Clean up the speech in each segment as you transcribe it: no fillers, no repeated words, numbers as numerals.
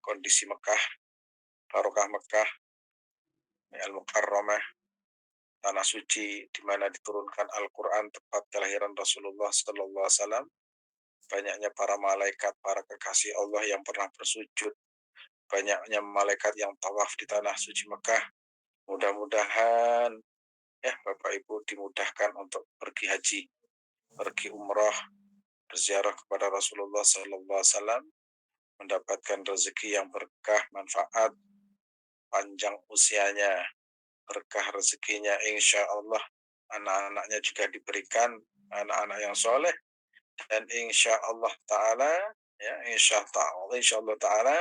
kondisi Mekah, barokah Mekah, Al-Mukarramah, tanah suci di mana diturunkan Al-Quran tepat kelahiran Rasulullah Sallallahu Alaihi Wasallam. Banyaknya para malaikat, para kekasih Allah yang pernah bersujud, banyaknya malaikat yang tawaf di tanah suci Mekah. Mudah-mudahan ya Bapak Ibu dimudahkan untuk pergi haji, pergi umrah, berziarah kepada Rasulullah Sallallahu Alaihi Wasallam, mendapatkan rezeki yang berkah, manfaat, panjang usianya, berkah rezekinya, insya Allah anak-anaknya juga diberikan anak-anak yang soleh, dan insya Allah Ta'ala, ya insya Allah Ta'ala,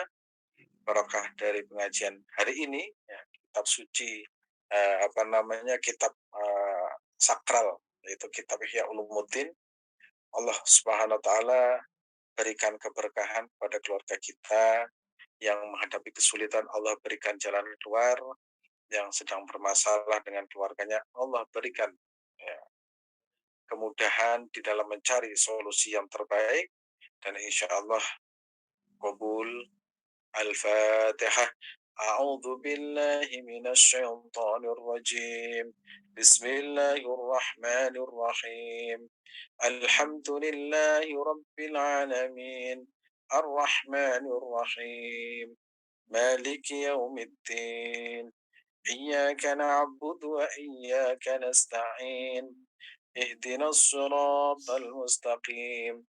barakah dari pengajian hari ini, ya, kitab suci, kitab sakral, yaitu kitab Ihya Ulumuddin, Allah Subhanahu Wa Ta'ala berikan keberkahan pada keluarga kita yang menghadapi kesulitan, Allah berikan jalan keluar, yang sedang bermasalah dengan keluarganya, Allah berikan ya, kemudahan di dalam mencari solusi yang terbaik, dan insya Allah kabul. Al-Fatihah. A'udzu billahi minasy syaithanir rajim. Bismillahirrahmanirrahim. Alhamdulillahi rabbil alamin. Ar-Rahmanir Rahim. Maliki yaumiddin. إياك نعبد وإياك نستعين اهدنا الصراط المستقيم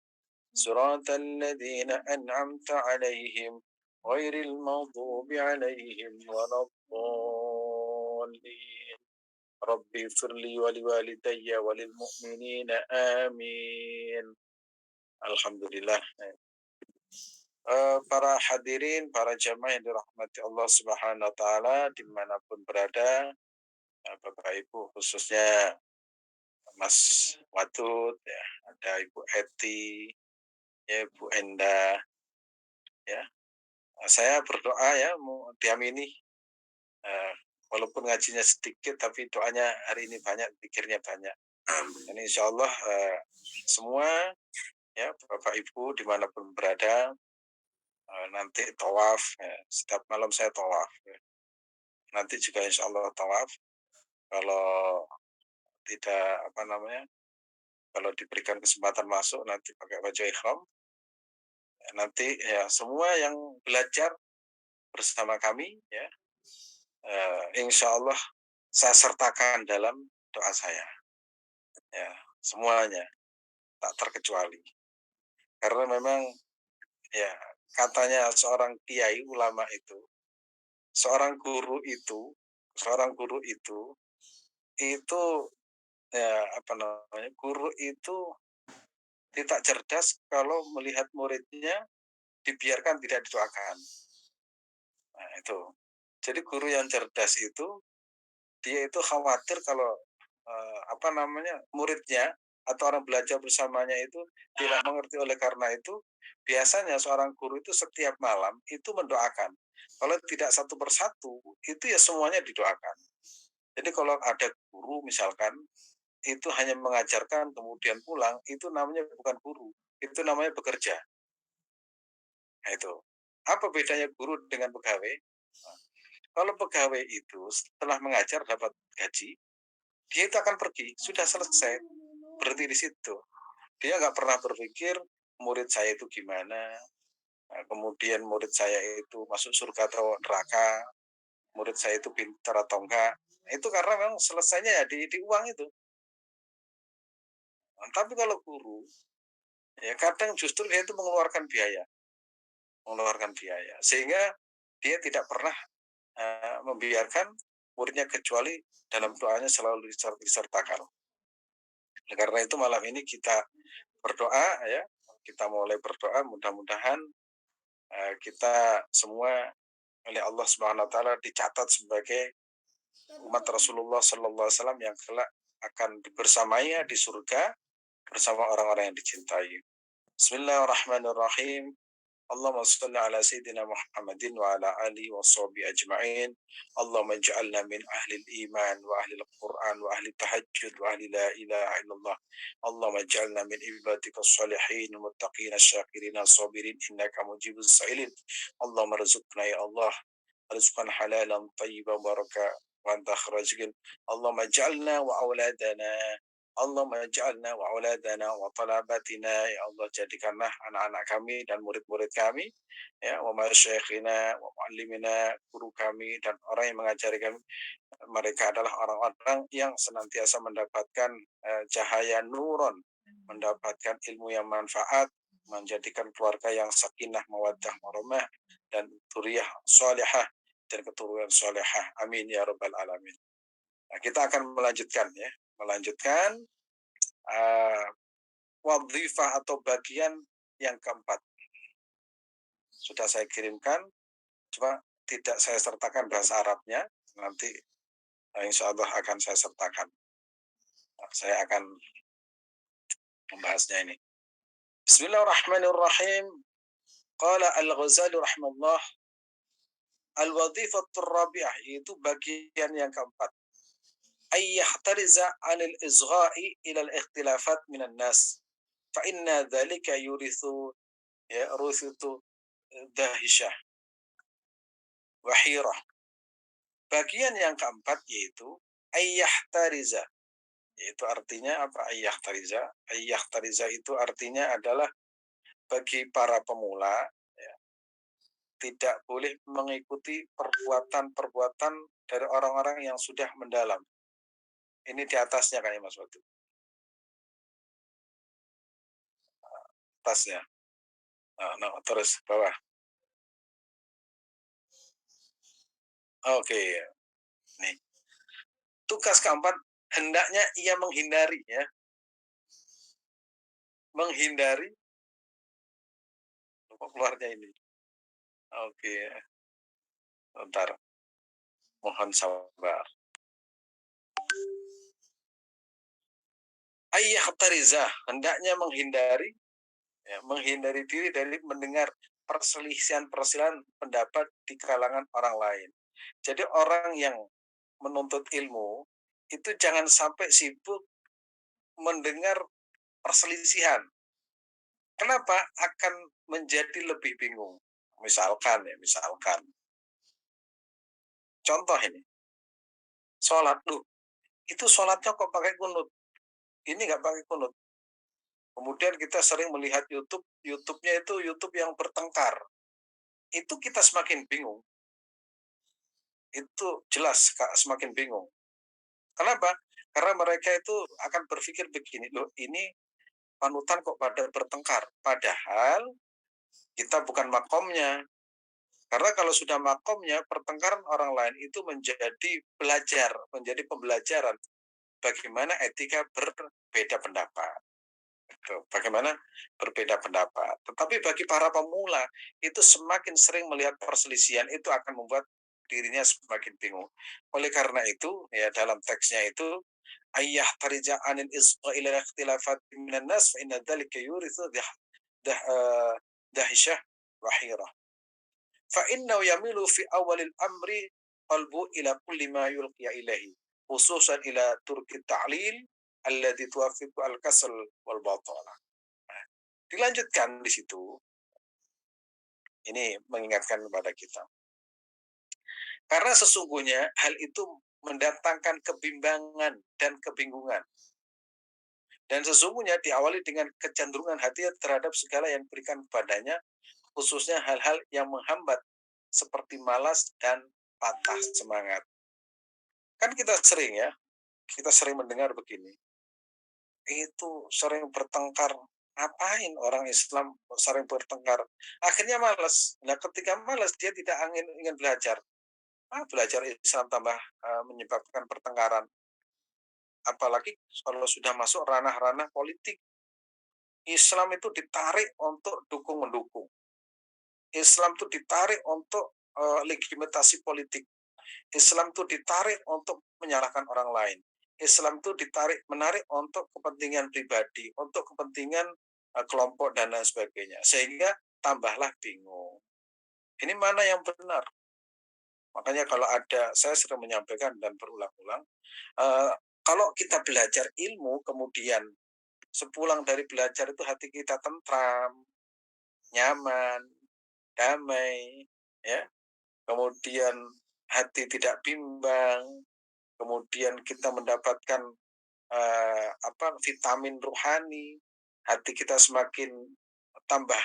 صراط الذين أنعمت عليهم غير المغضوب عليهم ولا الضالين ربي اغفر لي ولوالدي وللمؤمنين آمين. Alhamdulillah. Para hadirin, para jamaah yang dirahmati Allah Subhanahu wa Ta'ala, dimanapun berada, Bapak Ibu, khususnya Mas Watut, ya, ada Ibu Eti, ya, Bu Enda, ya. Saya berdoa ya, mau diamini, walaupun ngajinya sedikit, tapi doanya hari ini banyak, pikirnya banyak. Dan insya Allah semua, ya, Bapak Ibu dimanapun berada, nanti tawaf, ya. Setiap malam saya tawaf, ya. Nanti juga insya Allah tawaf. Kalau tidak kalau diberikan kesempatan masuk nanti pakai baju ihram. Ya, nanti ya semua yang belajar bersama kami, ya, insya Allah saya sertakan dalam doa saya, ya, semuanya tak terkecuali. Karena memang ya katanya seorang kiai ulama itu, seorang guru itu ya guru itu tidak cerdas kalau melihat muridnya dibiarkan tidak didoakan. Nah, itu. Jadi guru yang cerdas itu dia itu khawatir kalau muridnya atau orang belajar bersamanya itu tidak mengerti. Oleh karena itu biasanya seorang guru itu setiap malam itu mendoakan. Kalau tidak satu persatu itu ya semuanya didoakan. Jadi kalau ada guru misalkan itu hanya mengajarkan kemudian pulang, itu namanya bukan guru, itu namanya bekerja. Nah, itu. Apa bedanya guru dengan pegawai? Nah, kalau pegawai itu setelah mengajar dapat gaji, dia itu akan pergi, sudah selesai, berhenti di situ. Dia nggak pernah berpikir murid saya itu gimana, kemudian murid saya itu masuk surga atau neraka, murid saya itu pintar atau enggak. Itu karena memang selesainya ya di uang itu. Nah, tapi kalau guru, ya kadang justru dia itu mengeluarkan biaya, sehingga dia tidak pernah membiarkan muridnya kecuali dalam doanya selalu disertakan. Karena itu malam ini kita berdoa, ya, kita mulai berdoa, mudah-mudahan kita semua oleh Allah Subhanahu Wa Taala dicatat sebagai umat Rasulullah Sallallahu Alaihi Wasallam yang kelak akan bersamanya di surga bersama orang-orang yang dicintai. Bismillahirrahmanirrahim. Allahumma salli ala sayyidina Muhammadin wa ala alihi wa sahbihi ajma'in. Allahumma ij'alna min ahli iman wa ahli al-Qur'an wa ahli tahajjud wa ahli la ilaha illallah. Allahumma ij'alna min ibadika salihin muttaqin syakirin sabirin innaka mujibus sa'ilin. Allahumma rizqna ya Allah rizqan halalan tayyiban baraka wa anta kharajin. Allahumma ij'alna wa auladana Allahumma ja'alna wa auladana wa talabatina ya Allah jadikanlah anak-anak kami dan murid-murid kami ya wa masyayikhina wa muallimina guru kami dan orang yang mengajari kami mereka adalah orang-orang yang senantiasa mendapatkan cahaya nuron, mendapatkan ilmu yang manfaat, menjadikan keluarga yang sakinah mawaddah warahmah dan dzurriyyah salihah dan keturunan salihah. Amin ya rabbal alamin. Nah, kita akan melanjutkan wadhifah atau bagian yang keempat. Sudah saya kirimkan, cuma tidak saya sertakan bahasa Arabnya. Nanti insya Allah akan saya sertakan. Nah, saya akan membahasnya ini. Bismillahirrahmanirrahim. Qala Al-Ghazali rahimahullah, al-wadhifatur rabi'ah, itu bagian yang keempat. Ay yahtariza 'anil izgha'i ila al-ikhtilafat minan nas. Fa inna dzalika yurithu dahisyah wahirah. Bagian yang keempat yaitu ayyahtariza. Yaitu artinya apa? Ayyahtariza. Ayyahtariza itu artinya adalah bagi para pemula ya, tidak boleh mengikuti perbuatan-perbuatan dari orang-orang yang sudah mendalam. Ini di atasnya kan ya Mas Wadu. Atasnya. Nah, terus bawah. Oke. Nih. Tugas keempat, hendaknya ia menghindari ya. Menghindari kok keluarnya ini. Oke. Bentar. Mohon sabar. Ayyahtariza, hendaknya menghindari diri dari mendengar perselisihan-perselisihan pendapat di kalangan orang lain. Jadi orang yang menuntut ilmu itu jangan sampai sibuk mendengar perselisihan. Kenapa? Akan menjadi lebih bingung. Misalkan contoh ini, sholat itu sholatnya kok pakai kunut, ini nggak pakai kunut. Kemudian kita sering melihat YouTube-nya itu YouTube yang bertengkar. Itu kita semakin bingung. Itu jelas semakin bingung. Kenapa? Karena mereka itu akan berpikir begini, loh ini panutan kok pada bertengkar. Padahal kita bukan makomnya. Karena kalau sudah makomnya, pertengkaran orang lain itu menjadi pembelajaran bagaimana etika berbeda pendapat. Bagaimana berbeda pendapat. Tetapi bagi para pemula, itu semakin sering melihat perselisihan, itu akan membuat dirinya semakin bingung. Oleh karena itu, ya dalam teksnya itu, ayah tarija anil isqa ila ikhtilafat minan nas fa inna dzalika yurithu dahisyah wahirah. Fa innahu yamilu fi awalil amri qalbu ila kulli ma yulqiya ilahi, khususan ila turki ta'lil alladhi tuwafiqu al-kasal wal batala. Dilanjutkan di situ. Ini mengingatkan kepada kita. Karena sesungguhnya hal itu mendatangkan kebimbangan dan kebingungan. Dan sesungguhnya diawali dengan kecenderungan hati terhadap segala yang diberikan kepadanya, khususnya hal-hal yang menghambat seperti malas dan patah semangat. Kan kita sering mendengar begini. Itu sering bertengkar. Ngapain orang Islam sering bertengkar? Akhirnya malas. Nah, ketika malas dia tidak ingin belajar. Belajar Islam tambah menyebabkan pertengkaran. Apalagi kalau sudah masuk ranah-ranah politik. Islam itu ditarik untuk dukung-mendukung. Islam itu ditarik untuk legitimasi politik. Islam itu ditarik untuk menyalahkan orang lain. Islam itu menarik untuk kepentingan pribadi, untuk kepentingan kelompok dan lain sebagainya. Sehingga tambahlah bingung. Ini mana yang benar? Makanya kalau saya sering menyampaikan dan berulang-ulang, kalau kita belajar ilmu, kemudian sepulang dari belajar itu hati kita tentram, nyaman, damai, ya. Kemudian hati tidak bimbang, kemudian kita mendapatkan vitamin rohani, hati kita semakin tambah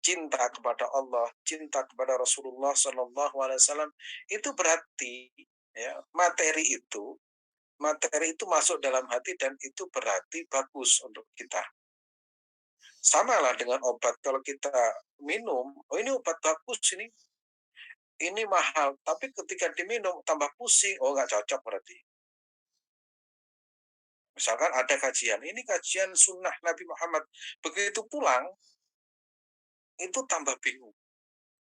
cinta kepada Allah, cinta kepada Rasulullah Shallallahu Alaihi Wasallam, itu berarti ya materi itu masuk dalam hati dan itu berarti bagus untuk kita. Sama lah dengan obat, kalau kita minum, oh ini obat bagus, ini mahal, tapi ketika diminum tambah pusing, oh nggak cocok berarti. Misalkan ada kajian, ini kajian sunnah Nabi Muhammad, begitu pulang itu tambah bingung.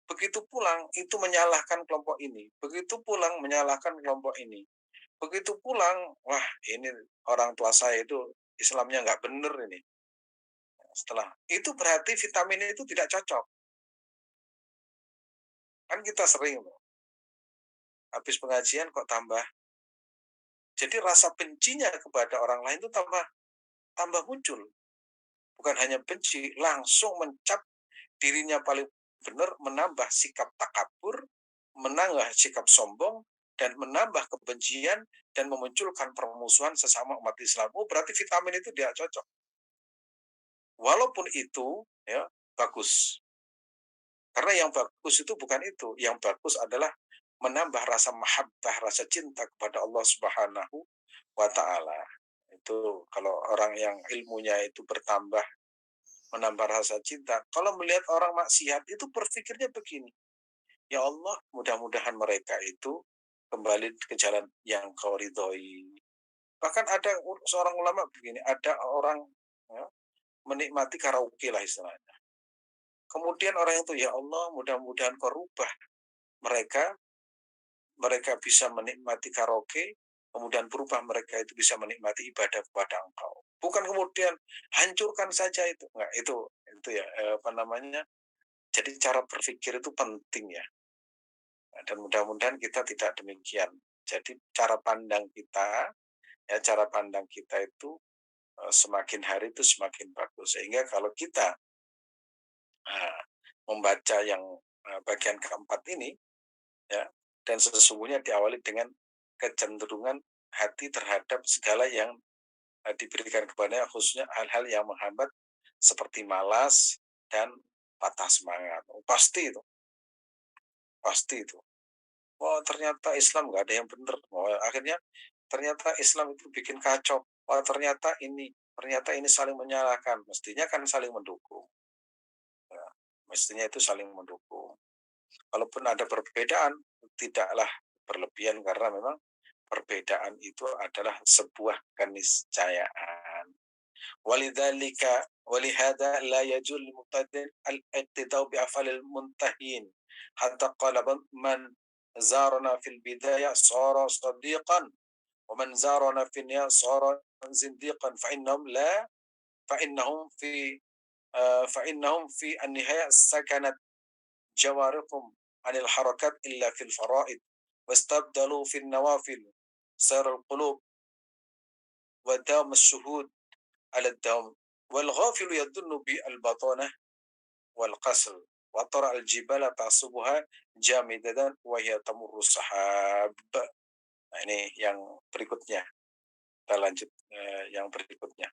Begitu pulang itu menyalahkan kelompok ini, begitu pulang menyalahkan kelompok ini, begitu pulang, wah ini orang tua saya itu Islamnya nggak bener ini. Setelah itu berarti vitamin itu tidak cocok. Kan kita sering loh, habis pengajian kok tambah. Jadi rasa bencinya kepada orang lain itu tambah muncul. Bukan hanya benci, langsung mencap dirinya paling benar, menambah sikap takabur, menambah sikap sombong, dan menambah kebencian dan memunculkan permusuhan sesama umat Islam. Oh, berarti vitamin itu tidak cocok. Walaupun itu ya bagus. Karena yang bagus itu bukan itu. Yang bagus adalah menambah rasa mahabbah, rasa cinta kepada Allah Subhanahu wa taala. Itu kalau orang yang ilmunya itu bertambah, menambah rasa cinta. Kalau melihat orang maksiat itu berpikirnya begini, ya Allah, mudah-mudahan mereka itu kembali ke jalan yang kau ridhoi. Bahkan ada seorang ulama begini, ada orang ya, menikmati karaoke lah istilahnya. Kemudian orang itu, ya Allah, mudah-mudahan kau rubah mereka, mereka bisa menikmati karaoke, kemudian berubah mereka itu bisa menikmati ibadah kepada Engkau. Bukan kemudian hancurkan saja itu. Enggak, itu ya apa namanya? Jadi cara berpikir itu penting ya. Dan mudah-mudahan kita tidak demikian. Jadi cara pandang kita itu semakin hari itu semakin bagus. Sehingga kalau kita membaca yang bagian keempat ini, ya, dan sesungguhnya diawali dengan kecenderungan hati terhadap segala yang diberikan kepadanya, khususnya hal-hal yang menghambat seperti malas dan patah semangat. Pasti itu. Oh, ternyata Islam nggak ada yang benar. Oh, akhirnya ternyata Islam itu bikin kacau. Oh, ternyata ini saling menyalahkan. Mestinya kan saling mendukung. Ya, mestinya itu saling mendukung. Kalaupun ada perbedaan, tidaklah berlebihan karena memang perbedaan itu adalah sebuah keniscayaan. Walidzalika walihada la yajul muqtadin al-iqtidau bi afalil muntahin hatta qala man zarana fil bidayah sara sadiqan wa man zarana fil nihayah sara zindiqan fa innahum fi an-nihayah sakanat jawariqum anil harakat illa fil faraid wastabdalu fil nawafil sar al-qulub wa dam as-shuhud على الدوام والغافل يظن بالبطانة والقصر وترى الجبال تعصبها جامدة وهي تمر السحاب. Nah, ini yang berikutnya. Kita lanjut yang berikutnya.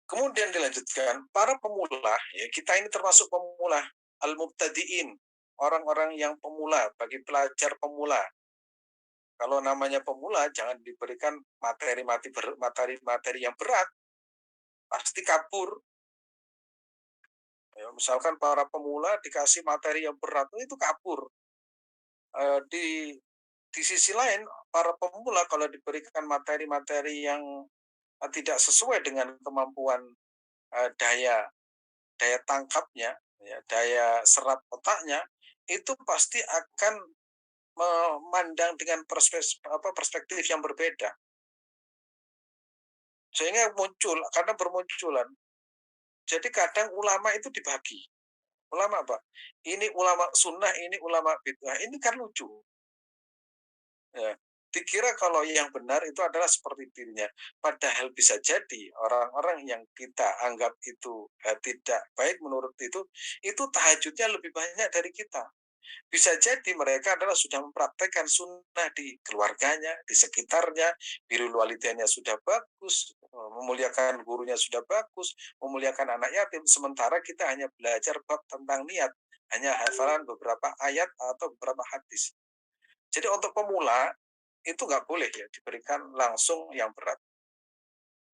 Kemudian dilanjutkan, para pemula, ya kita ini termasuk pemula, al-mubtadi'in, orang-orang yang pemula, bagi pelajar pemula. Kalau namanya pemula, jangan diberikan materi yang berat, pasti kabur. Ya, misalkan para pemula dikasih materi yang berat, itu kabur. Di sisi lain, para pemula kalau diberikan materi-materi yang tidak sesuai dengan kemampuan daya tangkapnya, ya, daya serap otaknya, itu pasti akan memandang dengan perspektif yang berbeda. Sehingga muncul karena bermunculan. Jadi kadang ulama itu dibagi. Ulama apa? Ini ulama sunnah, ini ulama bid'ah. Ini kan lucu. Ya. Dikira kalau yang benar itu adalah seperti dirinya. Padahal bisa jadi orang-orang yang kita anggap itu tidak baik menurut itu tahajudnya lebih banyak dari kita. Bisa jadi mereka adalah sudah mempraktekkan sunnah di keluarganya, di sekitarnya, birrul walidainnya sudah bagus, memuliakan gurunya sudah bagus, memuliakan anak yatim. Sementara kita hanya belajar bab tentang niat, hanya hafalan beberapa ayat atau beberapa hadis. Jadi untuk pemula itu nggak boleh ya diberikan langsung yang berat.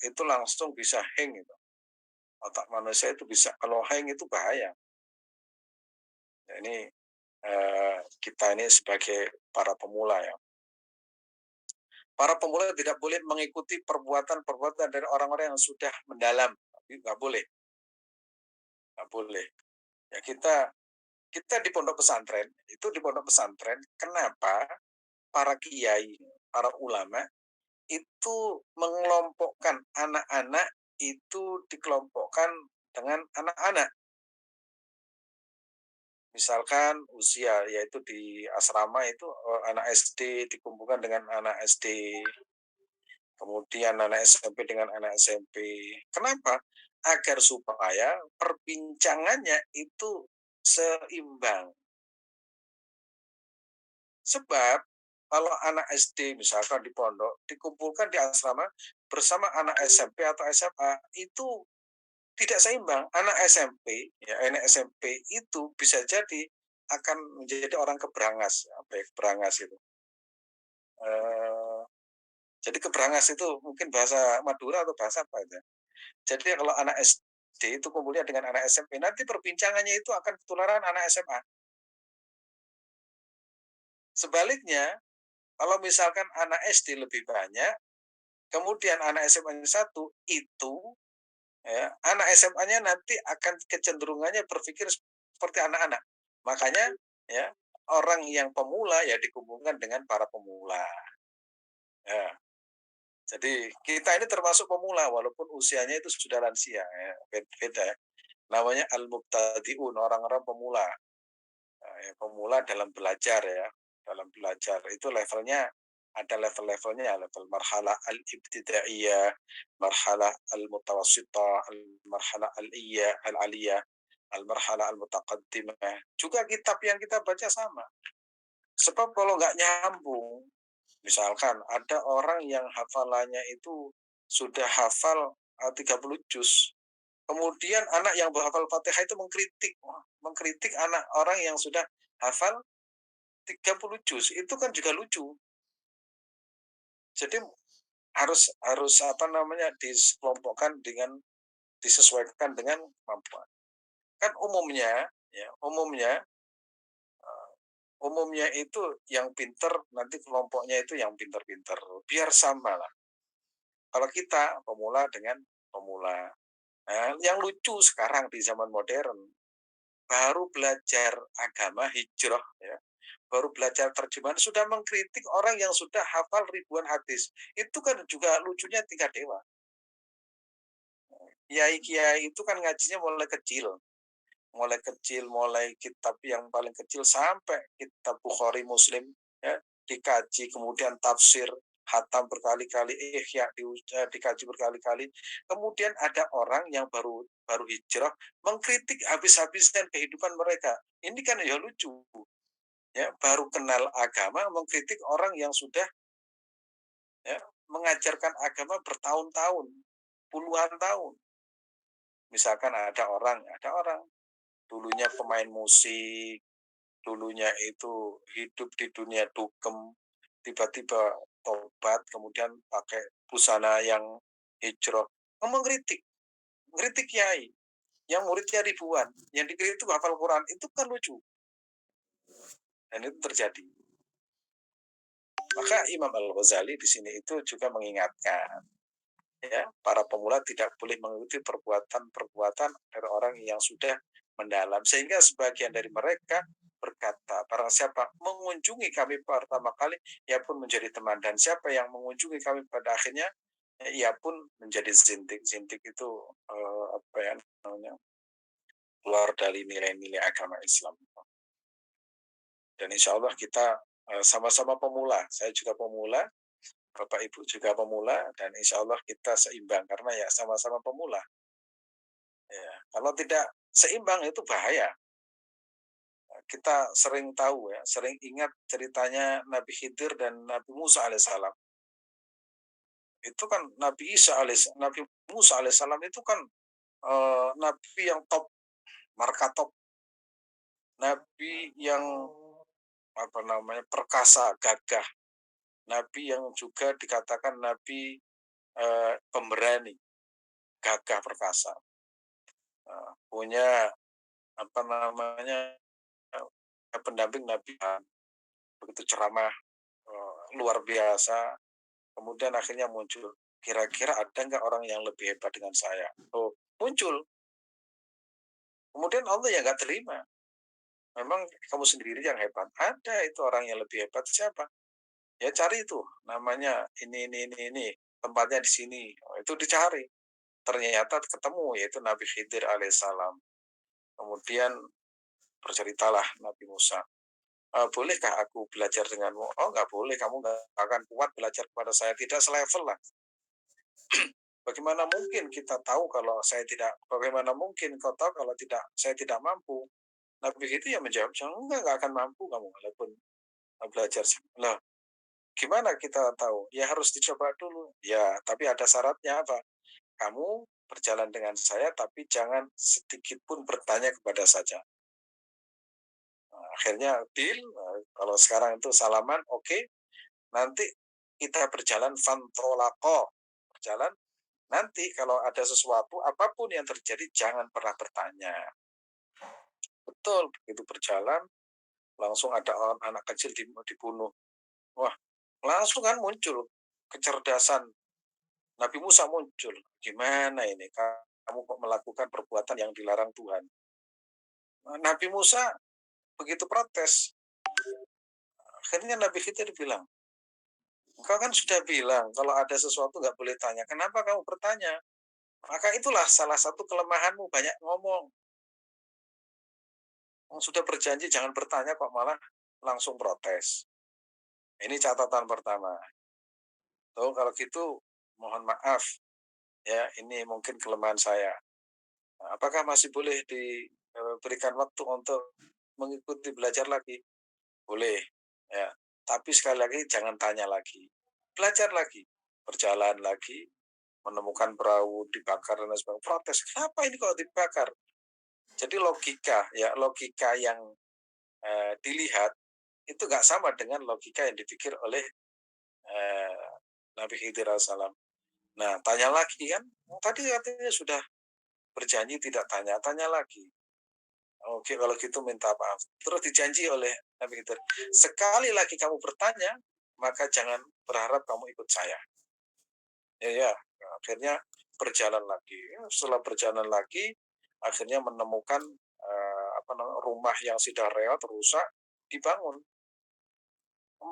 Itu langsung bisa hang itu. Otak manusia itu bisa, kalau hang itu bahaya. Ya, ini kita ini sebagai para pemula ya. Para pemula tidak boleh mengikuti perbuatan-perbuatan dari orang-orang yang sudah mendalam. Nggak boleh, nggak boleh. Ya kita di pondok pesantren, itu di pondok pesantren, kenapa para kiai, para ulama itu mengelompokkan anak-anak itu dikelompokkan dengan anak-anak. Misalkan usia, yaitu di asrama itu anak SD dikumpulkan dengan anak SD, kemudian anak SMP dengan anak SMP. Kenapa? Agar supaya perbincangannya itu seimbang. Sebab kalau anak SD misalkan di pondok dikumpulkan di asrama bersama anak SMP atau SMA itu tidak seimbang. Anak SMP, ya anak SMP itu bisa jadi akan menjadi orang keberangas. Apa ya keberangas itu? Eh, jadi keberangas itu mungkin bahasa Madura atau bahasa apa itu? Jadi kalau anak SD itu kumpulnya dengan anak SMP, nanti perbincangannya itu akan ketularan anak SMA. Sebaliknya, kalau misalkan anak SD lebih banyak, kemudian anak SMA-nya satu, itu ya, anak SMA-nya nanti akan kecenderungannya berpikir seperti anak-anak. Makanya ya orang yang pemula ya dikumpulkan dengan para pemula. Ya. Jadi kita ini termasuk pemula walaupun usianya itu sudah lansia ya. Beda. Namanya al-mubtadi'un, orang-orang pemula. Nah, ya, pemula dalam belajar ya. Dalam belajar itu levelnya ada level-levelnya, level marhalah al-ibtidaiyah, marhalah al-mutawassithah, marhalah al-aliyah, al-marhalah al-mutaqaddimah. Juga kitab yang kita baca sama. Sebab kalau nggak nyambung, misalkan ada orang yang hafalannya itu sudah hafal 30 juz. Kemudian anak yang berhafal Fatihah itu mengkritik anak orang yang sudah hafal 30 juz. Itu kan juga lucu. Jadi harus harus apa namanya dikelompokkan dengan disesuaikan dengan kemampuan. Kan umumnya itu yang pinter nanti kelompoknya itu yang pinter-pinter. Biar sama lah. Kalau kita pemula dengan pemula. Nah, yang lucu sekarang di zaman modern, baru belajar agama hijrah ya, baru belajar terjemahan sudah mengkritik orang yang sudah hafal ribuan hadis. Itu kan juga lucunya tingkat dewa. Kiai-kiai itu kan ngajinya mulai kecil, mulai kitab yang paling kecil sampai kitab Bukhari Muslim ya, dikaji, kemudian tafsir, hatam berkali-kali, ihya dikaji berkali-kali. Kemudian ada orang yang baru baru hijrah mengkritik habis-habisan kehidupan mereka. Ini kan ya lucu. Ya, baru kenal agama mengkritik orang yang sudah ya, mengajarkan agama bertahun-tahun, puluhan tahun. Misalkan ada orang dulunya pemain musik, dulunya itu hidup di dunia dugem, tiba-tiba tobat, kemudian pakai busana yang hijrah, mengkritik, kritik kiai, yang muridnya ribuan, yang dikritik itu hafal Quran, itu kan lucu, dan itu terjadi. Maka Imam Al-Ghazali di sini itu juga mengingatkan, ya, para pemula tidak boleh mengikuti perbuatan-perbuatan dari orang yang sudah mendalam, sehingga sebagian dari mereka berkata, barang siapa mengunjungi kami pertama kali, ia pun menjadi teman, dan siapa yang mengunjungi kami pada akhirnya ia pun menjadi zindik. Zindik itu apa ya namanya, keluar dari nilai-nilai agama Islam. Dan insya Allah kita sama-sama pemula. Saya juga pemula, Bapak Ibu juga pemula, dan insya Allah kita seimbang karena ya sama-sama pemula. Ya, kalau tidak seimbang itu bahaya. Kita sering tahu ya, sering ingat ceritanya Nabi Khidir dan Nabi Musa alaihissalam. Itu kan Nabi Musa alaihissalam itu kan Nabi yang top, marka top, Nabi yang apa namanya, perkasa, gagah, Nabi yang juga dikatakan Nabi pemberani, gagah, perkasa, punya apa namanya, pendamping Nabi begitu ceramah luar biasa. Kemudian akhirnya muncul, kira-kira ada nggak orang yang lebih hebat dengan saya? Oh, muncul. Kemudian Allah yang nggak terima. Memang kamu sendiri yang hebat. Ada itu orang yang lebih hebat, siapa? Ya cari itu, namanya ini. Tempatnya di sini. Oh, itu dicari. Ternyata ketemu, yaitu Nabi Khidir alaihissalam. Kemudian berceritalah Nabi Musa. Bolehkah aku belajar denganmu? Oh, nggak boleh. Kamu nggak akan kuat belajar kepada saya. Tidak selevel lah. Bagaimana mungkin kita tahu kalau saya tidak, bagaimana mungkin kau tahu kalau saya tidak mampu? Nabi itu ya menjawab, enggak akan mampu kamu walaupun belajar. Lah, gimana kita tahu? Ya harus dicoba dulu. Ya, tapi ada syaratnya apa? Kamu berjalan dengan saya, tapi jangan sedikit pun bertanya kepada saja. Nah, akhirnya deal. Nah, kalau sekarang itu salaman, oke. Nanti kita berjalan fantolako, berjalan. Nanti kalau ada sesuatu, apapun yang terjadi, jangan pernah bertanya. Betul, begitu berjalan, langsung ada anak kecil dibunuh. Wah, langsung kan muncul kecerdasan Nabi Musa muncul. Gimana ini? Kamu kok melakukan perbuatan yang dilarang Tuhan? Nabi Musa begitu protes. Akhirnya Nabi Khidir bilang, engkau kan sudah bilang kalau ada sesuatu nggak boleh tanya. Kenapa kamu bertanya? Maka itulah salah satu kelemahanmu, banyak ngomong. Sudah berjanji jangan bertanya kok malah langsung protes. Ini catatan pertama. Tuh, kalau gitu mohon maaf ya, ini mungkin kelemahan saya. Apakah masih boleh diberikan waktu untuk mengikuti belajar lagi? Boleh, ya. Tapi sekali lagi jangan tanya lagi. Belajar lagi, berjalan lagi, menemukan perahu dibakar dan sebagainya. Protes, kenapa ini kok dibakar? Jadi logika yang dilihat itu nggak sama dengan logika yang dipikir oleh eh, Nabi Khidir alaihissalam. Nah, tanya lagi kan? Tadi katanya sudah berjanji tidak tanya, tanya lagi. Oke, kalau gitu minta maaf. Terus dijanji oleh Nabi Khidir, sekali lagi kamu bertanya, maka jangan berharap kamu ikut saya. Ya, akhirnya berjalan lagi. Setelah berjalan lagi, akhirnya menemukan rumah yang sudah reot, rusak, dibangun.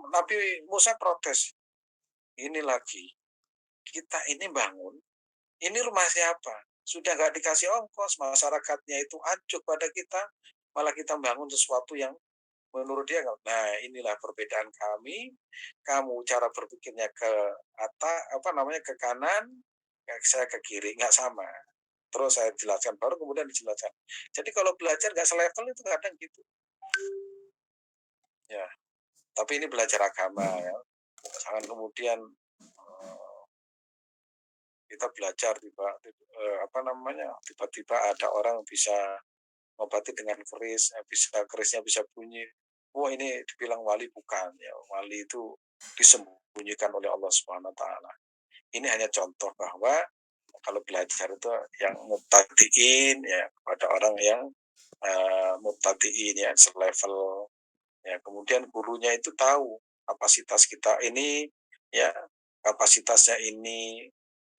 Nabi Musa protes, ini lagi, kita ini bangun, ini rumah siapa? Sudah nggak dikasih ongkos, masyarakatnya itu acuh pada kita, malah kita bangun sesuatu yang menurut dia. Nah, inilah perbedaan kami. Kamu cara berpikirnya ke atas, ke kanan, saya ke kiri, nggak sama. Terus saya jelaskan, baru kemudian dijelaskan. Jadi kalau belajar nggak selevel itu kadang gitu. Ya, tapi ini belajar agama ya. Jangan kemudian kita belajar tiba-tiba ada orang bisa mengobati dengan keris, kerisnya bisa bunyi. Wah, ini dibilang wali, bukan ya. Wali itu disembunyikan oleh Allah Subhanahu wa taala. Ini hanya contoh bahwa kalau belajar itu yang mubtadiin ya, kepada orang yang mubtadiin ya, selevel ya. Kemudian gurunya itu tahu kapasitas kita ini ya, kapasitasnya ini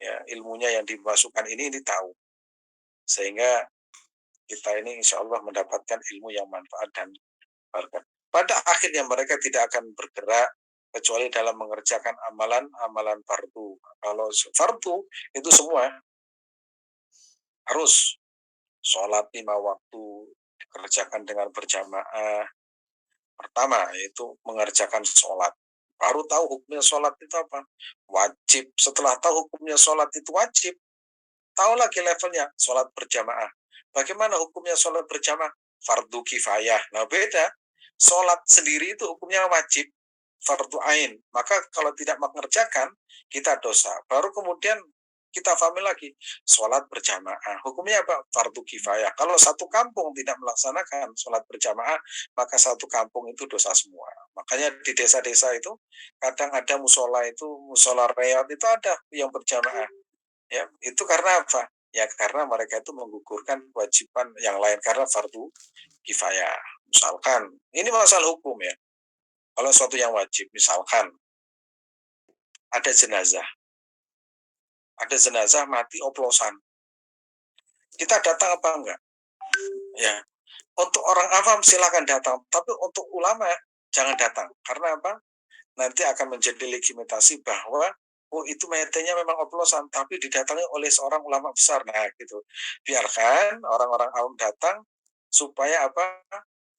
ya, ilmunya yang dimasukkan ini tahu, sehingga kita ini insya Allah mendapatkan ilmu yang manfaat dan berkah. Pada akhirnya mereka tidak akan bergerak kecuali dalam mengerjakan amalan fardu. Kalau fardu itu semua harus sholat 5 waktu dikerjakan dengan berjamaah. Pertama yaitu mengerjakan sholat. Baru tahu hukumnya sholat itu apa? Wajib. Setelah tahu hukumnya sholat itu wajib, tahu lagi levelnya sholat berjamaah. Bagaimana hukumnya sholat berjamaah? Fardu kifayah. Nah beda. Sholat sendiri itu hukumnya wajib, fardu ain. Maka kalau tidak mengerjakan, kita dosa. Baru kemudian kita pahami lagi, sholat berjamaah. Hukumnya apa? Fardu kifayah. Kalau satu kampung tidak melaksanakan sholat berjamaah, maka satu kampung itu dosa semua. Makanya di desa-desa itu, kadang ada musola itu, musola reot itu ada yang berjamaah. Ya, itu karena apa? Ya karena mereka itu menggugurkan kewajiban yang lain karena fardu kifayah. Misalkan, ini masalah hukum ya. Kalau suatu yang wajib, misalkan ada jenazah mati oplosan. Kita datang apa enggak? Ya, untuk orang awam silakan datang, tapi untuk ulama jangan datang. Karena apa? Nanti akan menjadi legitimasi bahwa oh itu mayatnya memang oplosan, tapi didatangi oleh seorang ulama besar. Nah, gitu. Biarkan orang-orang awam datang supaya apa?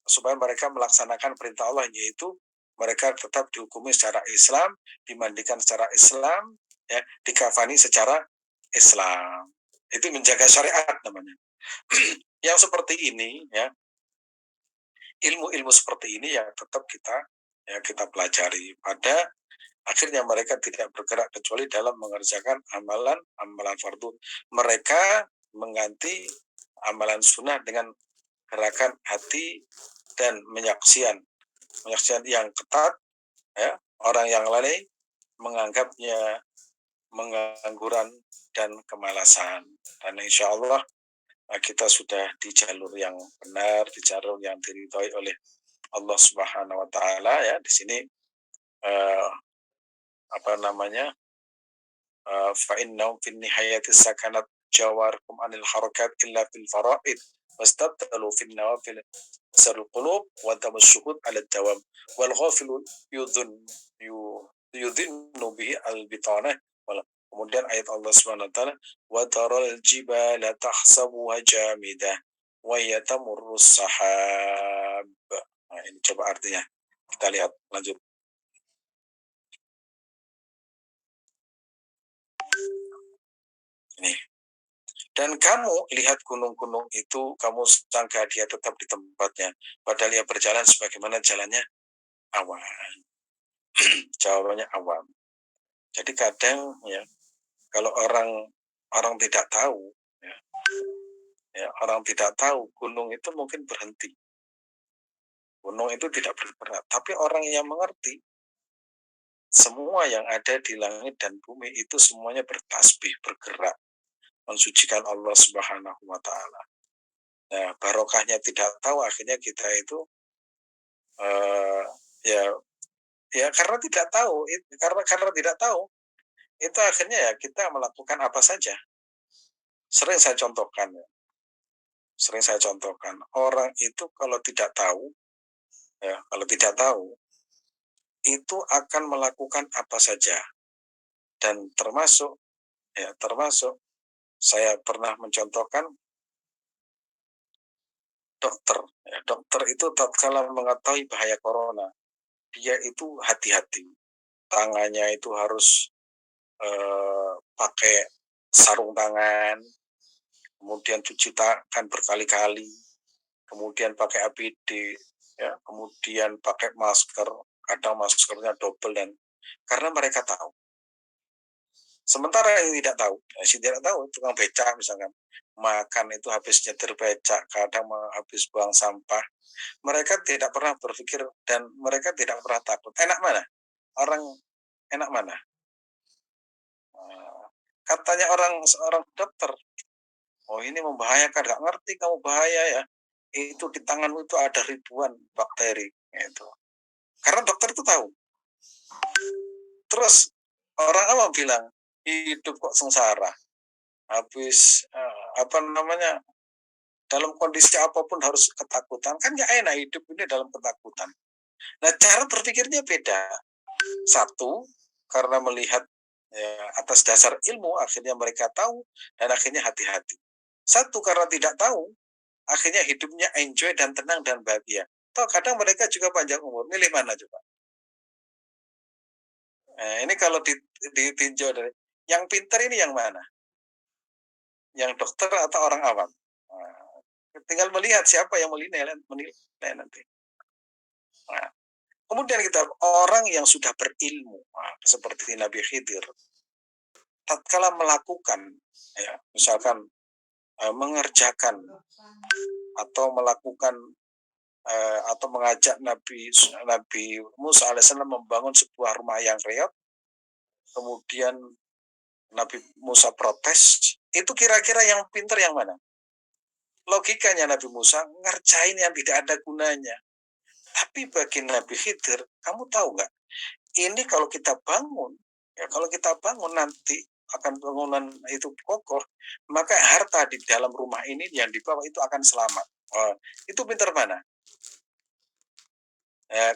Supaya mereka melaksanakan perintah Allah, yaitu mereka tetap dihukumi secara Islam, dimandikan secara Islam, ya, dikafani secara Islam. Itu menjaga syariat namanya. Yang seperti ini, ya, ilmu-ilmu seperti ini yang tetap kita pelajari. Pada akhirnya mereka tidak bergerak kecuali dalam mengerjakan amalan fardu. Mereka mengganti amalan sunnah dengan gerakan hati dan menyaksian yang ketat, ya. Orang yang lalai menganggapnya pengangguran dan kemalasan. Dan insya Allah kita sudah di jalur yang benar, di jalur yang diridhoi oleh Allah Subhanahu wa taala, ya. Di sini fa innahum fin nihayati sakanat jawarkum anil harakat illa fil faraid wastabtalu fin nawafil sarul qulub wa tamassuhud ala dawam wal ghafilu yudhinnu bihi al bitanah. Kemudian ayat Allah Subhanahu wa taala, wa taral jibala tahsabuha jamidah wa yatamurrus sahab. Nah, ini coba artinya. Kita lihat lanjut. Ini. Dan kamu lihat gunung-gunung itu, kamu sangka dia tetap di tempatnya, padahal dia berjalan sebagaimana jalannya awan. Jawabannya awam. Jadi kadang ya, kalau orang tidak tahu, ya, orang tidak tahu gunung itu mungkin berhenti, gunung itu tidak bergerak. Tapi orang yang mengerti, semua yang ada di langit dan bumi itu semuanya bertasbih, bergerak, mensucikan Allah Subhanahu wa taala. Nah, barokahnya tidak tahu, akhirnya kita itu ya karena tidak tahu, karena tidak tahu, itu akhirnya ya kita melakukan apa saja. Sering saya contohkan, orang itu kalau tidak tahu, ya, itu akan melakukan apa saja. Dan termasuk saya pernah mencontohkan dokter. Ya, dokter itu tatkala mengetahui bahaya corona, dia itu hati-hati. Tangannya itu harus pakai sarung tangan, kemudian cuci tangan berkali-kali, kemudian pakai APD, ya, kemudian pakai masker, kadang maskernya double, dan karena mereka tahu. Sementara yang tidak tahu, tukang becak misalkan, makan itu habis nyetir becak, kadang habis buang sampah, mereka tidak pernah berpikir dan mereka tidak pernah takut. Enak mana? Orang enak mana? Katanya seorang dokter, oh ini membahayakan, gak ngerti kamu bahaya ya. Itu di tanganmu itu ada ribuan bakteri. Gitu. Karena dokter itu tahu. Terus orang awam bilang, hidup kok sengsara. Habis dalam kondisi apapun harus ketakutan. Kan gak enak hidup ini dalam ketakutan. Nah, cara berpikirnya beda. Satu, karena melihat ya, atas dasar ilmu akhirnya mereka tahu dan akhirnya hati-hati. Satu, karena tidak tahu akhirnya hidupnya enjoy dan tenang dan bahagia. Toh kadang mereka juga panjang umur. Milih mana coba? Nah, ini kalau ditinjau dari yang pintar ini yang mana? Yang dokter atau orang awam? Nah, tinggal melihat siapa yang menilai nanti. Nah, kemudian kita orang yang sudah berilmu, seperti Nabi Khidir, tatkala melakukan, ya, misalkan mengerjakan atau melakukan atau mengajak Nabi Musa alaihissalam membangun sebuah rumah yang reot, kemudian Nabi Musa protes, itu kira-kira yang pintar yang mana? Logikanya Nabi Musa ngerjain yang tidak ada gunanya. Tapi bagi Nabi Khidir, kamu tahu nggak? Ini kalau kita bangun, ya kalau kita bangun nanti akan bangunan itu kokoh, maka harta di dalam rumah ini yang dibawa itu akan selamat. Itu pintar mana?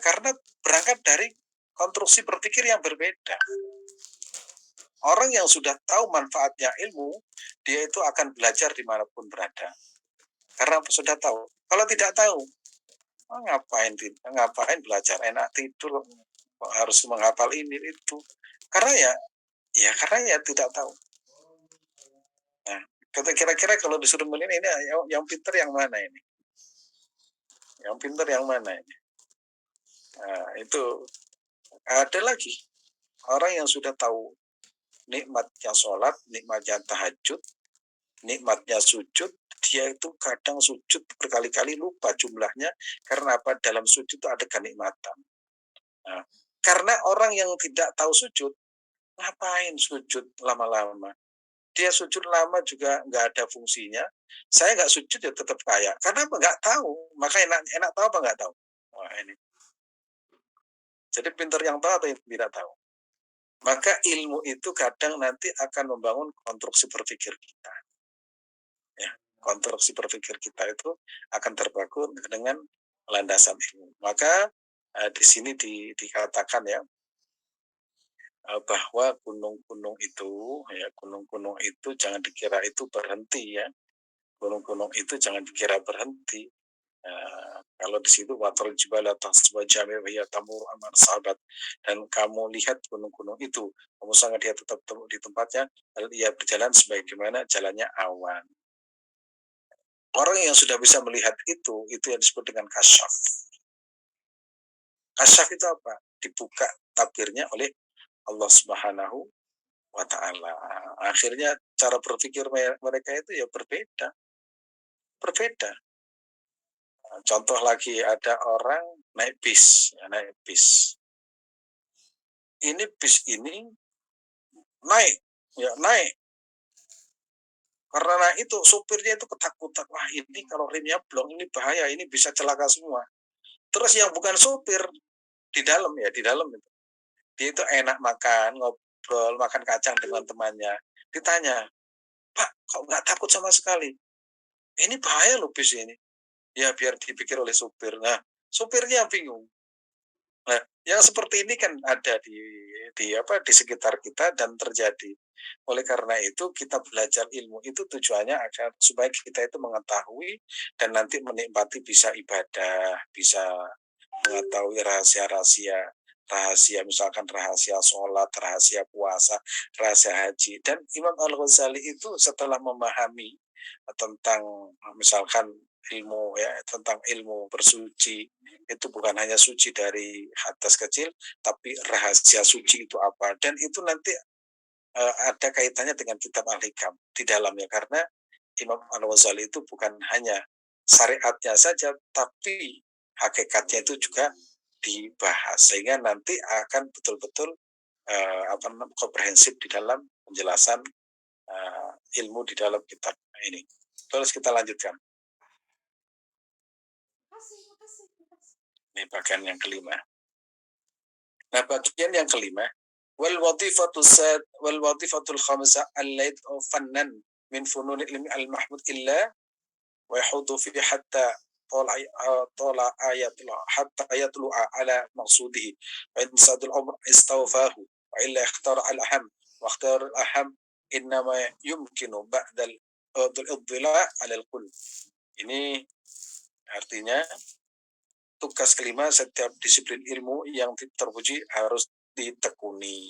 Karena berangkat dari konstruksi berpikir yang berbeda. Orang yang sudah tahu manfaatnya ilmu, dia itu akan belajar dimanapun berada. Karena sudah tahu. Kalau tidak tahu, ngapain belajar? Enak tidur, harus menghafal ini itu. Karena karena tidak tahu. Nah, kira-kira kalau disuruh milih ini yang pintar yang mana ini? Yang pintar yang mana ini? Nah, itu ada lagi orang yang sudah tahu nikmatnya sholat, nikmatnya tahajud, nikmatnya sujud, dia itu kadang sujud berkali-kali lupa jumlahnya karena apa? Dalam sujud itu ada kenikmatan. Nah, karena orang yang tidak tahu sujud, ngapain sujud lama-lama? Dia sujud lama juga nggak ada fungsinya. Saya nggak sujud ya tetap kaya. Karena apa? Nggak tahu. Maka enak tahu apa nggak tahu? Wah ini. Jadi pintar yang tahu atau yang tidak tahu? Maka ilmu itu kadang nanti akan membangun konstruksi berpikir kita. Ya, konstruksi berpikir kita itu akan terbangun dengan landasan ilmu. Maka di sini dikatakan ya bahwa gunung-gunung itu jangan dikira itu berhenti ya. Gunung-gunung itu jangan dikira berhenti. Kalau di situ watul jibala taswa jami wa tamur aman sahabat, dan kamu lihat gunung-gunung itu, kamu sangat dia tetap di tempatnya, ia berjalan sebagaimana jalannya awan. Orang yang sudah bisa melihat itu yang disebut dengan kasyaf. Kasyaf itu apa? Dibuka tabirnya oleh Allah Subhanahu wa Ta'ala. Akhirnya cara berpikir mereka itu ya berbeda. Contoh lagi, ada orang naik bis. Ini bis ini naik. Karena itu supirnya itu ketakutan. Wah ini kalau remnya blong ini bahaya, ini bisa celaka semua. Terus yang bukan supir di dalam itu. Dia itu enak makan, ngobrol, makan kacang dengan temannya. Ditanya, Pak, kok nggak takut sama sekali? Ini bahaya loh bis ini. Ya biar dipikir oleh supir. Nah, supirnya bingung. Nah, yang seperti ini kan ada di sekitar kita dan terjadi. Oleh karena itu kita belajar ilmu itu tujuannya agar supaya kita itu mengetahui dan nanti menikmati, bisa ibadah, bisa mengetahui rahasia misalkan rahasia sholat, rahasia puasa, rahasia haji. Dan Imam Al-Ghazali itu setelah memahami tentang misalkan tentang ilmu bersuci, itu bukan hanya suci dari hadas kecil, tapi rahasia suci itu apa, dan itu nanti ada kaitannya dengan kitab Al-Hikam di dalamnya, karena Imam Al-Ghazali itu bukan hanya syariatnya saja, tapi hakikatnya itu juga dibahas, sehingga nanti akan betul-betul komprehensif di dalam penjelasan ilmu di dalam kitab ini. Terus kita lanjutkan. Ini bagian yang kelima. Nah, bagian yang kelima, wal wadifatul khamsah allait fannan min funun ilmi al mahmud illa wa yahudu fi hatta tola ayatullah hatta ayatlu'a ala maqsudihi wa in sadul umr istawfahu wa illa ikhtar al-aham wa ikhtar al-aham innama yumkinu ba'dal idhila ala al-qulb. Ini artinya tugas kelima, setiap disiplin ilmu yang terpuji harus ditekuni.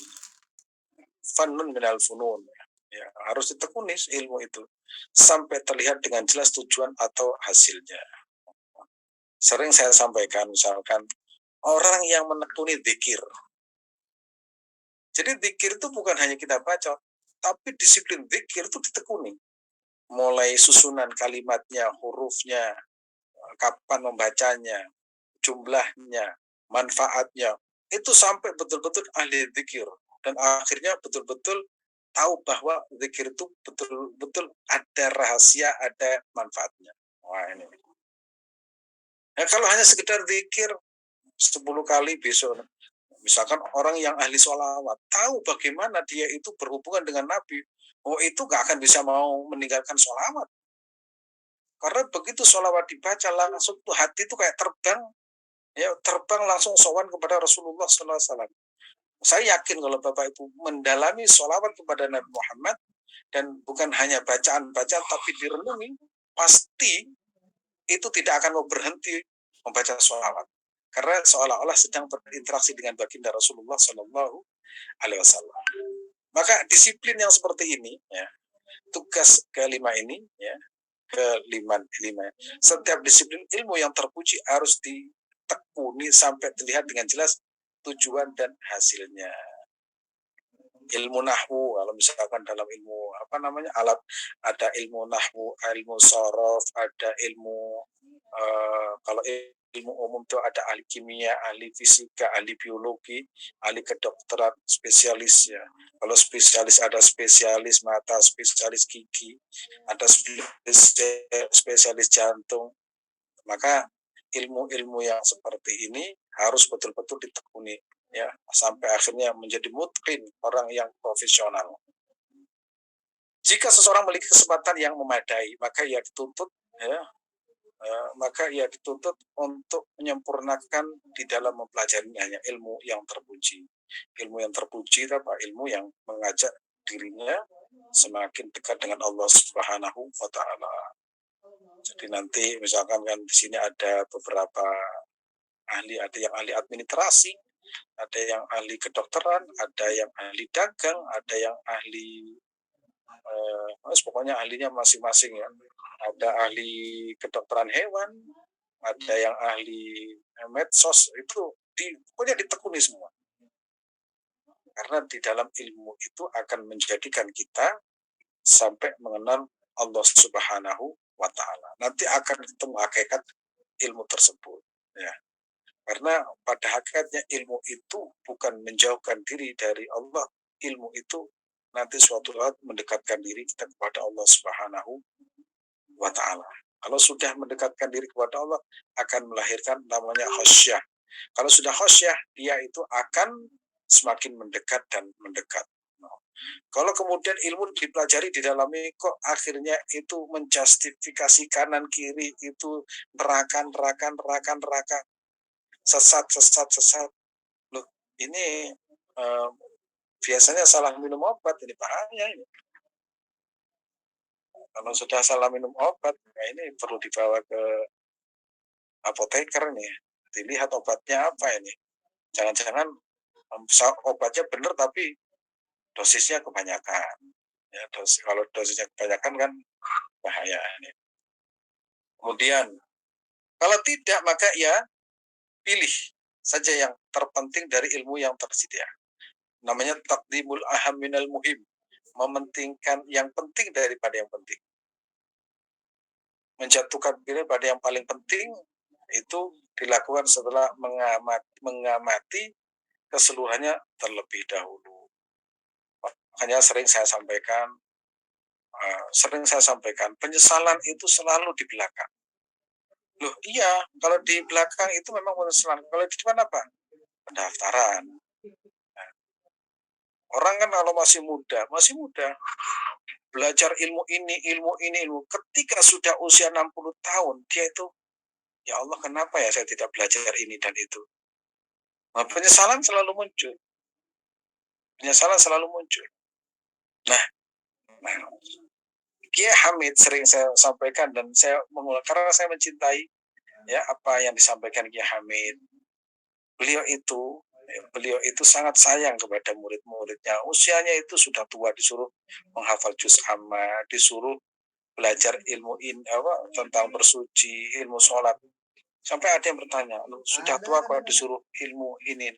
Fannun minal funun, ya, harus ditekuni ilmu itu sampai terlihat dengan jelas tujuan atau hasilnya. Sering saya sampaikan, misalkan orang yang menekuni zikir. Jadi zikir itu bukan hanya kita baca, tapi disiplin zikir itu ditekuni. Mulai susunan kalimatnya, hurufnya, kapan membacanya, jumlahnya, manfaatnya, itu sampai betul-betul ahli zikir. Dan akhirnya betul-betul tahu bahwa zikir itu betul-betul ada rahasia, ada manfaatnya. Wah ini. Nah, kalau hanya sekedar zikir 10 kali besok, misalkan orang yang ahli sholawat, tahu bagaimana dia itu berhubungan dengan Nabi, oh itu gak akan bisa mau meninggalkan sholawat. Karena begitu sholawat dibaca langsung tuh hati itu kayak terbang, ya terbang langsung sowan kepada Rasulullah SAW. Saya yakin kalau Bapak Ibu mendalami sholawat kepada Nabi Muhammad dan bukan hanya bacaan-bacaan tapi direnungi, pasti itu tidak akan mau berhenti membaca sholawat. Karena seolah-olah sedang berinteraksi dengan baginda Rasulullah SAW. Maka disiplin yang seperti ini, ya, tugas kelima ini, ya, kelima. Setiap disiplin ilmu yang terpuji harus ditekuni sampai terlihat dengan jelas tujuan dan hasilnya. Ilmu nahwu, kalau misalkan dalam ilmu alat, ada ilmu nahwu, ilmu sorof, ada ilmu kalau ilmu umum itu ada ahli kimia, ahli fisika, ahli biologi, ahli kedokteran, spesialis ya. Kalau spesialis ada spesialis mata, spesialis gigi, ada spesialis jantung. Maka ilmu-ilmu yang seperti ini harus betul-betul ditekuni, ya, sampai akhirnya menjadi mutqin, orang yang profesional. Jika seseorang memiliki kesempatan yang memadai, maka ia dituntut, ya, untuk menyempurnakan di dalam mempelajari hanya ilmu yang terpuji. Ilmu yang terpuji apa? Ilmu yang mengajak dirinya semakin dekat dengan Allah Subhanahu wa Ta'ala. Jadi nanti misalkan kan di sini ada beberapa ahli, ada yang ahli administrasi, ada yang ahli kedokteran, ada yang ahli dagang, ada yang ahli pokoknya ahlinya masing-masing ya. Ada ahli kedokteran hewan, ada yang ahli medsos, itu pokoknya ditekuni semua. Karena di dalam ilmu itu akan menjadikan kita sampai mengenal Allah Subhanahu wa Ta'ala. Nanti akan ketemu hakikat ilmu tersebut, ya. Karena pada hakikatnya ilmu itu bukan menjauhkan diri dari Allah, ilmu itu nanti suatu saat mendekatkan diri kita kepada Allah Subhanahu wa Ta'ala. Kalau sudah mendekatkan diri kepada Allah, akan melahirkan namanya khasyah. Kalau sudah khasyah, dia itu akan semakin mendekat dan mendekat. Kalau kemudian ilmu dipelajari di dalamnya, kok akhirnya itu menjustifikasi kanan kiri, itu neraka, sesat. Loh, ini biasanya salah minum obat, ini bahaya ini. Kalau sudah salah minum obat, nah ini perlu dibawa ke apoteker nih, dilihat obatnya apa ini. Jangan-jangan obatnya benar tapi dosisnya kebanyakan. Ya, kalau dosisnya kebanyakan kan bahaya ini. Kemudian kalau tidak, maka ya pilih saja yang terpenting dari ilmu yang tersedia. Namanya taqdimul aham minal muhim, mementingkan yang penting daripada yang penting. Menjatuhkan diri pada yang paling penting itu dilakukan setelah mengamati keseluruhannya terlebih dahulu. Makanya sering saya sampaikan, penyesalan itu selalu di belakang. Loh iya, kalau di belakang itu memang penyesalan. Kalau di depan apa? Pendaftaran. Nah, orang kan kalau masih muda, belajar ilmu ini. Ketika sudah usia 60 tahun, dia itu Ya Allah, kenapa ya saya tidak belajar ini dan itu? Nah, penyesalan selalu muncul. Penyesalan selalu muncul. Nah, nah Kiai Hamid sering saya sampaikan dan saya mengulang karena saya mencintai ya apa yang disampaikan Kiai Hamid. Beliau itu beliau itu sangat sayang kepada murid-muridnya. Usianya itu sudah tua, disuruh menghafal juz amma, disuruh belajar ilmu tentang bersuci, ilmu sholat. Sampai ada yang bertanya, sudah tua kok disuruh ilmu ini?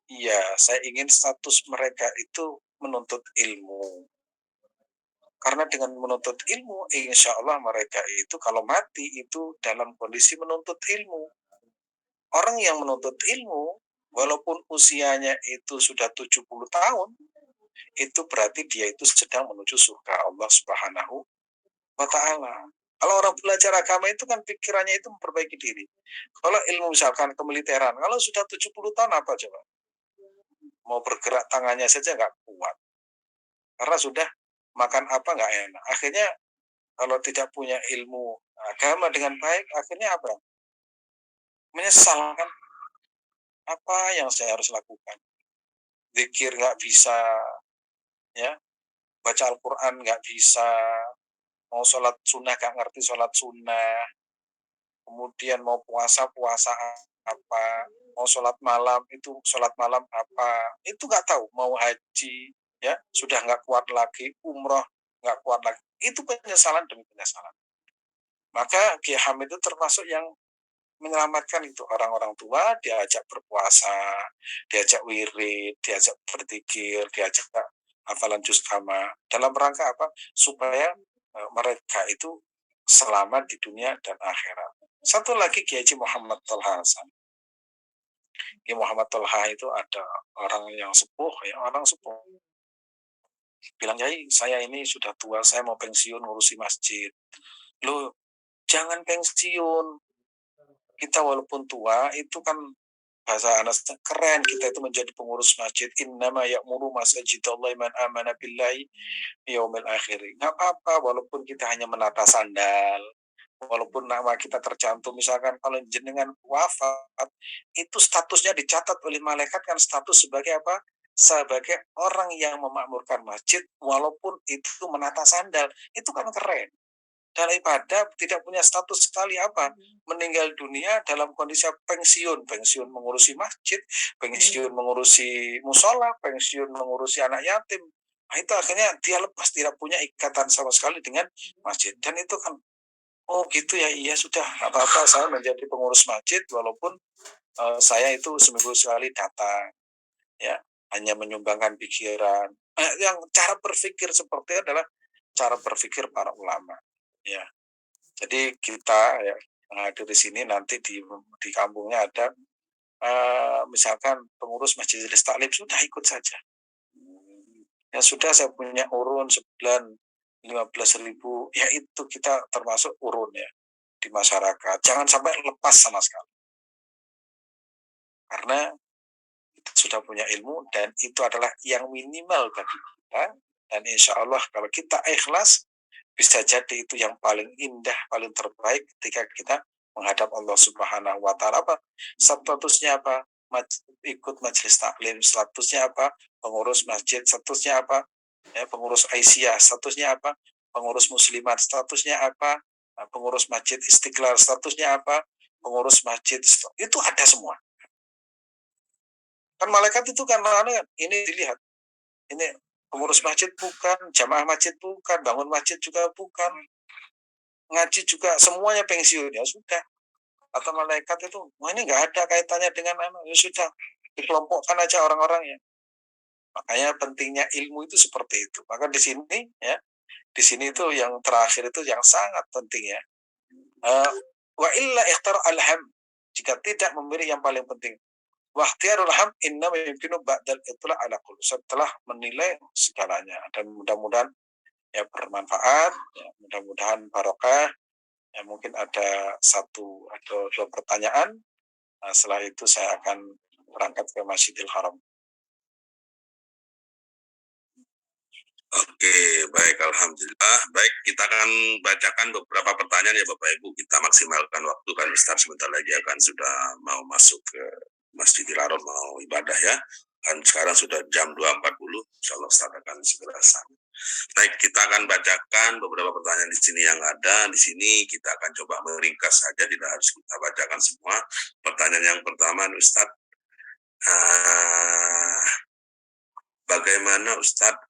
Iya, saya ingin status mereka itu menuntut ilmu. Karena dengan menuntut ilmu, insya Allah mereka itu kalau mati itu dalam kondisi menuntut ilmu. Orang yang menuntut ilmu, walaupun usianya itu sudah 70 tahun, itu berarti dia itu sedang menuju surga Allah Subhanahu wa Ta'ala. Kalau orang belajar agama itu kan pikirannya itu memperbaiki diri. Kalau ilmu misalkan kemiliteran, kalau sudah 70 tahun apa coba? Mau bergerak tangannya saja nggak kuat. Karena sudah makan apa nggak enak. Akhirnya kalau tidak punya ilmu agama dengan baik, akhirnya apa? Menyesal kan? Apa yang saya harus lakukan? Zikir nggak bisa, ya, baca Al-Quran nggak bisa, mau sholat sunnah nggak ngerti sholat sunnah, kemudian mau puasa puasa apa, mau sholat malam itu sholat malam apa, itu nggak tahu, mau haji ya sudah nggak kuat lagi, umroh nggak kuat lagi, itu penyesalan demi penyesalan. Maka Kiai Hamid itu termasuk yang menyelamatkan itu orang-orang tua, diajak berpuasa, diajak wirid, diajak berzikir, diajak hafalan juz amma dalam rangka apa? Supaya mereka itu selamat di dunia dan akhirat. Satu lagi Kiai Haji Muhammad Tolha Hasan. Kiai Muhammad Tolha itu ada orang yang sepuh, ya orang sepuh. Bilang, Kiai, saya ini sudah tua, saya mau pensiun ngurusi masjid. Loh, jangan pensiun. Kita walaupun tua, itu kan bahasa Anas keren, kita itu menjadi pengurus masjid. Innama ya'muru masajidallahi man amana billahi yaumil akhir. Nggak apa-apa, walaupun kita hanya menata sandal, walaupun nama kita tercantum, misalkan kalau jenengan wafat, itu statusnya dicatat oleh malaikat kan status sebagai apa? Sebagai orang yang memakmurkan masjid, walaupun itu menata sandal, itu kan keren. Daripada tidak punya status sekali apa, meninggal dunia dalam kondisi pensiun, pensiun mengurusi masjid, pensiun mengurusi musola, pensiun mengurusi anak yatim. Nah, itu akhirnya dia lepas, tidak punya ikatan sama sekali dengan masjid. Dan itu kan, oh gitu ya, iya sudah, apa-apa saya menjadi pengurus masjid walaupun saya itu seminggu sekali datang, ya, hanya menyumbangkan pikiran. Yang cara berpikir seperti adalah cara berpikir para ulama, ya. Jadi kita ya hadir di sini nanti di kampungnya ada misalkan pengurus majelis taklim, sudah ikut saja. Ya sudah, saya punya urun sebulan 15.000, ya itu kita termasuk urun ya di masyarakat. Jangan sampai lepas sama sekali. Karena kita sudah punya ilmu dan itu adalah yang minimal bagi kita. Dan insya Allah kalau kita ikhlas, bisa jadi itu yang paling indah, paling terbaik ketika kita menghadap Allah Subhanahu wa Ta'ala. Apa statusnya? Apa? Ikut majelis taklim, statusnya apa? Pengurus masjid, statusnya apa? Ya, pengurus Aisyah, statusnya apa? Pengurus muslimat, statusnya apa? Nah, pengurus masjid Istiqlal, statusnya apa? Pengurus masjid, itu ada semua. Kan malaikat itu kan ini dilihat, ini pengurus masjid bukan, jamaah masjid bukan, bangun masjid juga bukan, ngaji juga semuanya pensiun, ya sudah. Atau malaikat itu, wah ini nggak ada kaitannya dengan ya sudah, dikelompokkan aja orang-orangnya. Makanya pentingnya ilmu itu seperti itu. Maka di sini ya, di sini itu yang terakhir itu yang sangat penting ya. Wa illa ikhtar alham, jika tidak memilih yang paling penting. Wa ikhtiarul ham inna yumkinu ba'dal itla' ala qul, setelah menilai segalanya. Dan mudah-mudahan ya bermanfaat, ya, mudah-mudahan barokah. Ya, mungkin ada satu atau dua pertanyaan. Nah, setelah itu saya akan berangkat ke Masjidil Haram. Oke, baik, alhamdulillah. Baik, kita akan bacakan beberapa pertanyaan ya Bapak Ibu. Kita maksimalkan waktu kan Ustaz sebentar lagi akan sudah mau masuk ke Masjidil Haram, mau ibadah ya. Kan sekarang sudah jam 2.40, insya Allah Ustaz akan segera sampai. Baik, kita akan bacakan beberapa pertanyaan di sini yang ada. Di sini kita akan coba meringkas saja, tidak harus kita bacakan semua. Pertanyaan yang pertama, Ustaz, bagaimana Ustadz,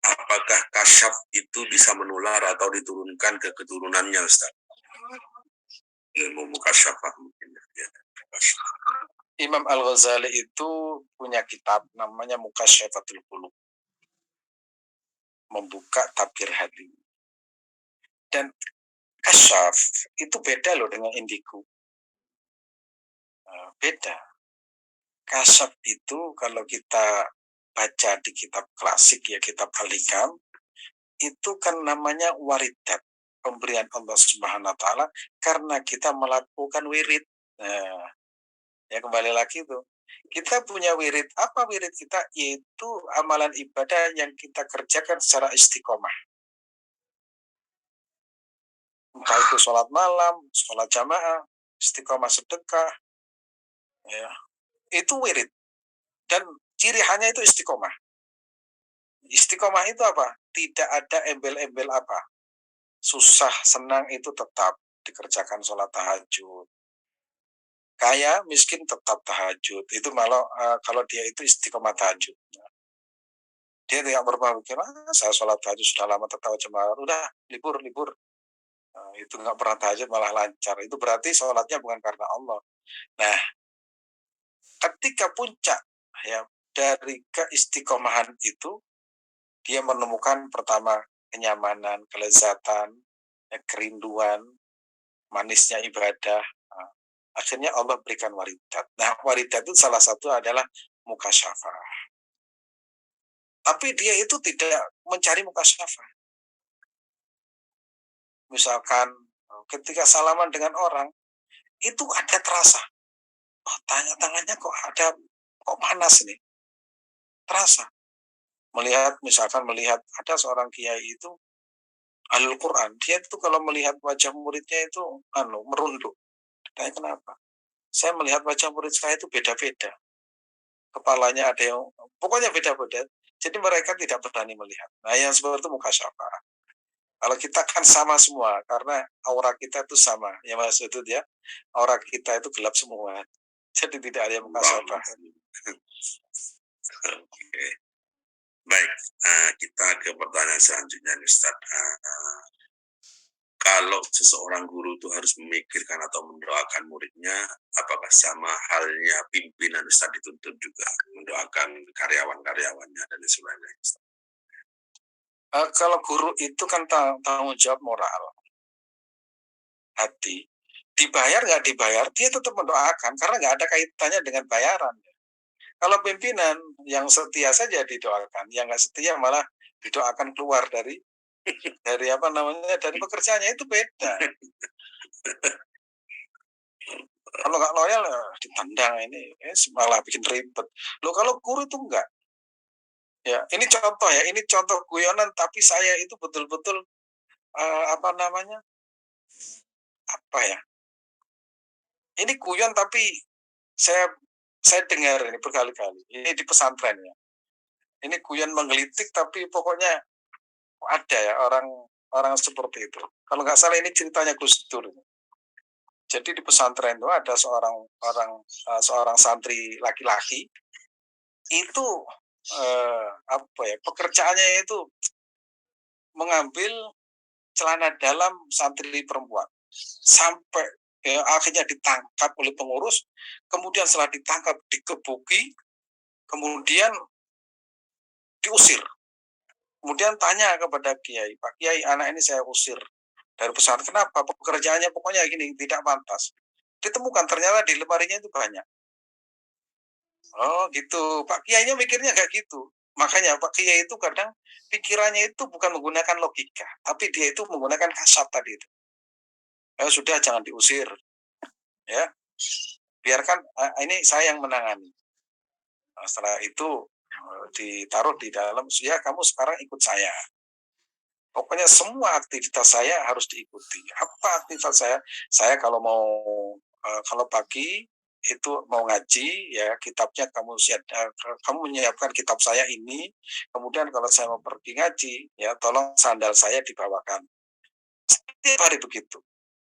apakah kasyaf itu bisa menular atau diturunkan ke keturunannya Ustaz? Ilmu mukasyafah mungkin ya. Imam Al-Ghazali itu punya kitab namanya Mukasyafatul Qulub, membuka tabir hati. Dan kasyaf itu beda loh dengan indigo. Beda. Kasyaf itu kalau kita baca di kitab klasik ya, kitab Al-Hikam, itu kan namanya waridat, pemberian Allah Subhanahu wa taala karena kita melakukan wirid. Nah, ya kembali lagi tuh. Kita punya wirid. Apa wirid kita? Yaitu amalan ibadah yang kita kerjakan secara istiqomah. Entah itu sholat malam, sholat jamaah, istiqomah sedekah, ya. Itu wirid. Dan ciri hanya itu istiqomah. Istiqomah itu apa? Tidak ada embel-embel apa. Susah, senang itu tetap dikerjakan sholat tahajud. Kaya, miskin tetap tahajud. Itu malah kalau dia itu istiqomah tahajud. Dia tidak berpikir, saya sholat tahajud sudah lama tertawa jemaah. Udah, libur. Itu nggak pernah tahajud malah lancar. Itu berarti sholatnya bukan karena Allah. Nah, ketika puncak ya dari keistiqomahan itu, dia menemukan pertama kenyamanan, kelezatan, kerinduan, manisnya ibadah. Nah, akhirnya Allah berikan waridat. Nah, waridat itu salah satu adalah mukasyafah. Tapi dia itu tidak mencari mukasyafah. Misalkan ketika salaman dengan orang, itu ada terasa. Oh, tangannya kok panas nih. Terasa. Misalkan melihat ada seorang kiai itu Al-Quran. Dia itu kalau melihat wajah muridnya itu merunduk. Tanya kenapa? Saya melihat wajah murid saya itu beda-beda. Kepalanya ada yang, pokoknya beda-beda. Jadi mereka tidak berani melihat. Nah, yang seperti itu mukasyafah. Kalau kita kan sama semua, karena aura kita itu sama. Ya maksud itu dia, aura kita itu gelap semua. Jadi tidak ada yang mukasyafah. Oke. Baik, kita ke pertanyaan selanjutnya Ustaz. Kalau seseorang guru itu harus memikirkan atau mendoakan muridnya, apakah sama halnya pimpinan Ustaz dituntut juga mendoakan karyawan-karyawannya dan sebagainya? Kalau guru itu kan tanggung jawab moral, hati. Dibayar nggak dibayar, dia tetap mendoakan karena nggak ada kaitannya dengan bayaran. Kalau pimpinan yang setia saja didoakan, yang nggak setia malah didoakan keluar dari dari pekerjaannya, itu beda. Kalau nggak loyal ditendang, ini malah bikin ribet. Loh kalau guru itu enggak. Ya, ini contoh guyonan, tapi saya itu betul-betul apa ya? Ini guyon tapi saya dengar ini berkali-kali. Ini di pesantren ya. Ini guyon menggelitik tapi pokoknya ada ya orang seperti itu. Kalau nggak salah ini ceritanya Gus Dur. Jadi di pesantren itu ada seorang santri laki-laki itu pekerjaannya itu mengambil celana dalam santri perempuan sampai akhirnya ditangkap oleh pengurus, kemudian setelah ditangkap dikebuki, kemudian diusir. Kemudian tanya kepada Kiai, Pak Kiai, anak ini saya usir dari pesantren. Kenapa? Pekerjaannya pokoknya gini, tidak pantas. Ditemukan ternyata di lemarinya itu banyak. Oh gitu, Pak Kiainya mikirnya kayak gitu. Makanya Pak Kiai itu kadang pikirannya itu bukan menggunakan logika, tapi dia itu menggunakan kasat tadi itu. Sudah jangan diusir, ya. Biarkan ini saya yang menangani. Nah, setelah itu ditaruh di dalam, ya kamu sekarang ikut saya. Pokoknya semua aktivitas saya harus diikuti. Apa aktivitas saya? Saya kalau mau kalau pagi itu mau ngaji, ya kitabnya kamu menyiapkan kitab saya ini. Kemudian kalau saya mau pergi ngaji, ya tolong sandal saya dibawakan. Setiap hari begitu.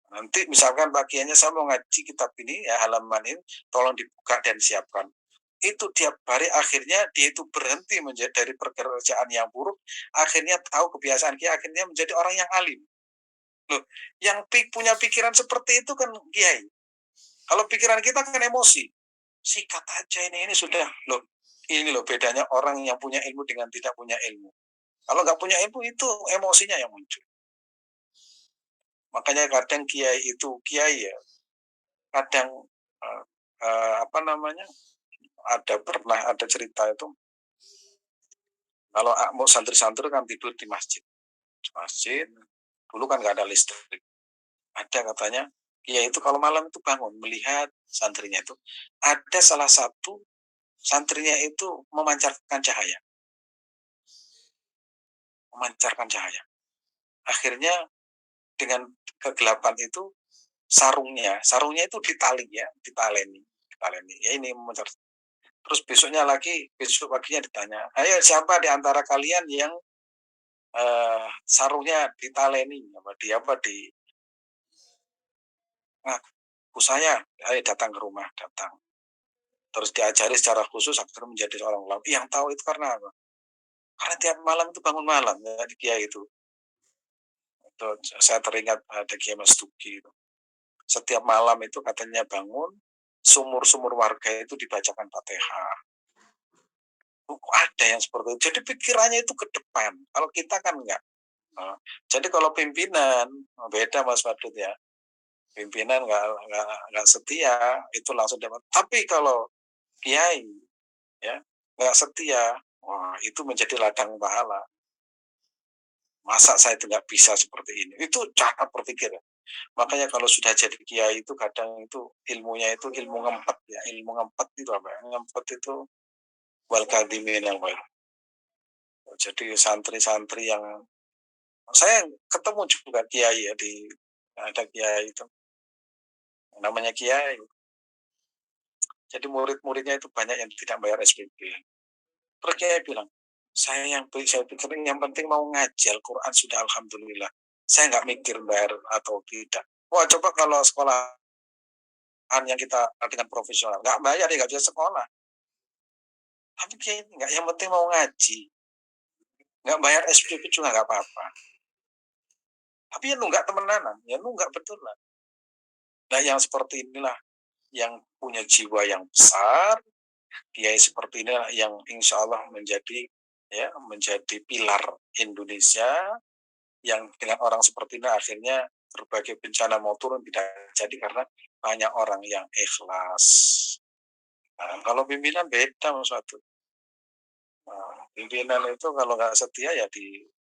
Nanti misalkan bagiannya saya mau ngaji kitab ini, ya halaman ini, tolong dibuka dan siapkan. Itu tiap hari, akhirnya dia itu berhenti menjadi dari pekerjaan yang buruk, akhirnya tahu kebiasaan dia, akhirnya menjadi orang yang alim. Loh, yang punya pikiran seperti itu kan kiai. Kalau pikiran kita kan emosi, sikat aja ini sudah. Loh, ini loh bedanya orang yang punya ilmu dengan tidak punya ilmu. Kalau nggak punya ilmu itu emosinya yang muncul. Makanya kadang kiai ya, kadang apa namanya, pernah ada cerita itu, kalau mau santri-santri kan tidur di masjid. Dulu kan nggak ada listrik. Ada katanya, kiai itu kalau malam itu bangun melihat santrinya itu, ada salah satu santrinya itu memancarkan cahaya. Akhirnya dengan kegelapan itu sarungnya itu ditaleni. Ya ini memancar. Terus besok paginya ditanya, ayo siapa di antara kalian yang sarungnya ditaleni, saya, ayo datang ke rumah, terus diajari secara khusus agar menjadi seorang ulama. Yang tahu itu karena apa? Karena tiap malam itu bangun malam, ya, di Kiai itu. Saya teringat ada Kiai Mas Duki itu. Setiap malam itu katanya bangun, sumur-sumur warga itu dibacakan Fatihah. Ada yang seperti itu. Jadi pikirannya itu ke depan. Kalau kita kan enggak. Jadi kalau pimpinan beda Mas Badut ya. Pimpinan nggak setia itu langsung dapat. Tapi kalau kiai ya nggak setia, wah itu menjadi ladang pahala. Masa saya itu nggak bisa seperti ini? Itu cara berpikir. Makanya kalau sudah jadi kiai itu kadang itu ilmunya itu ilmu ngempet ya. Ilmu ngempet itu apa ya? Ngempet itu wal kadimin yang baik. Jadi santri-santri yang saya ketemu juga kiai ya, ada kiai itu namanya kiai. Jadi murid-muridnya itu banyak yang tidak bayar SPP. Terus kiai bilang, saya pikir yang penting mau ngaji Al-Quran sudah alhamdulillah. Saya nggak mikir bayar atau tidak. Wah coba kalau sekolahan yang kita dengan profesional, nggak bayar ya nggak bisa sekolah. Tapi kiai nggak, yang penting mau ngaji. Nggak bayar SPP juga nggak apa-apa. Tapi ya nunggak temenanan, ya nunggak betulan. Nah yang seperti inilah yang punya jiwa yang besar, kiai seperti ini yang insya Allah menjadi pilar Indonesia, yang dengan orang seperti ini akhirnya berbagai bencana mau turun tidak jadi karena banyak orang yang ikhlas. Nah, kalau pimpinan beda Satu. Nah, pimpinan itu kalau nggak setia ya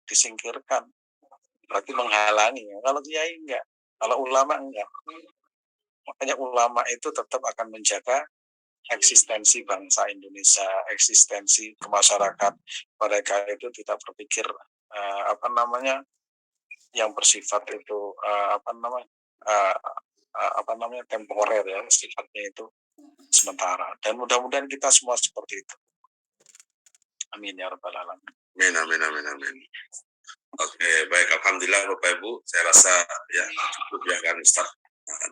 disingkirkan, berarti menghalangi. Kalau kiai enggak, kalau ulama enggak. Makanya ulama itu tetap akan menjaga eksistensi bangsa Indonesia, eksistensi masyarakat. Mereka itu tidak berpikir yang bersifat itu temporer ya, sifatnya itu sementara. Dan mudah-mudahan kita semua seperti itu. Amin ya rabbal alamin. Amin. Oke, baik, alhamdulillah Bapak Ibu, saya rasa ya cukup ya kan Ustaz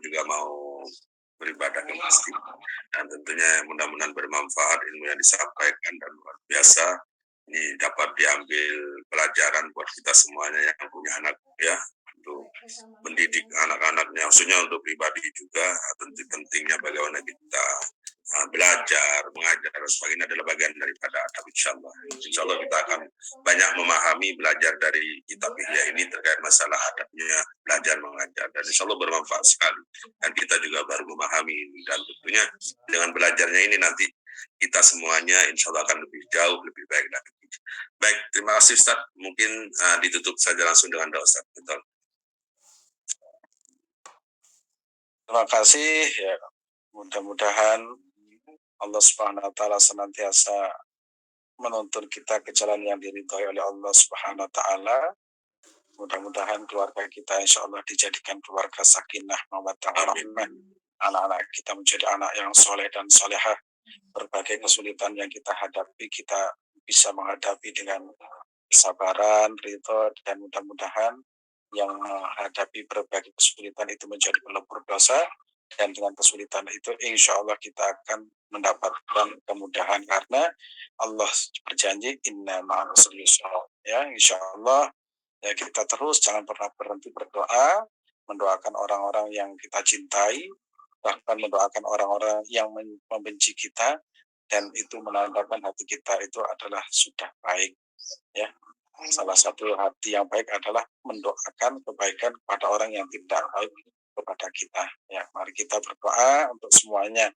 juga mau beribadah ke masjid, dan tentunya mudah-mudahan bermanfaat ilmu yang disampaikan dan luar biasa. Ini dapat diambil pelajaran buat kita semuanya yang punya anak ya, untuk mendidik anak-anaknya, khususnya untuk pribadi juga. Tentu pentingnya bagaimana kita belajar, mengajar, dan sebagainya adalah bagian daripada adab, insya Allah kita akan banyak memahami, belajar dari kitab Ihya ini terkait masalah adabnya belajar mengajar, dan insya Allah bermanfaat sekali, dan kita juga baru memahami ini, dan tentunya dengan belajarnya ini nanti kita semuanya insya Allah akan lebih jauh, lebih baik lagi. Baik, terima kasih Ustaz. Mungkin ditutup saja langsung dengan doa Ustaz. Betul. Terima kasih ya. Mudah-mudahan Allah Subhanahu wa taala senantiasa menuntun kita ke jalan yang diridhoi oleh Allah Subhanahu wa taala. Mudah-mudahan keluarga kita insya Allah dijadikan keluarga sakinah, mawaddah, warahmah. Anak-anak kita menjadi anak yang soleh dan solehah. Berbagai kesulitan yang kita hadapi, kita bisa menghadapi dengan kesabaran, ridho, dan mudah-mudahan yang menghadapi berbagai kesulitan itu menjadi pelebur dosa. Dan dengan kesulitan itu insya Allah kita akan mendapatkan kemudahan karena Allah berjanji inna ma'al usri yusra. Ya, insya Allah ya kita terus jangan pernah berhenti berdoa, mendoakan orang-orang yang kita cintai, bahkan mendoakan orang-orang yang membenci kita, dan itu menandakan hati kita itu adalah sudah baik. Ya, salah satu hati yang baik adalah mendoakan kebaikan kepada orang yang tidak baik kepada kita. Ya, mari kita berdoa untuk semuanya.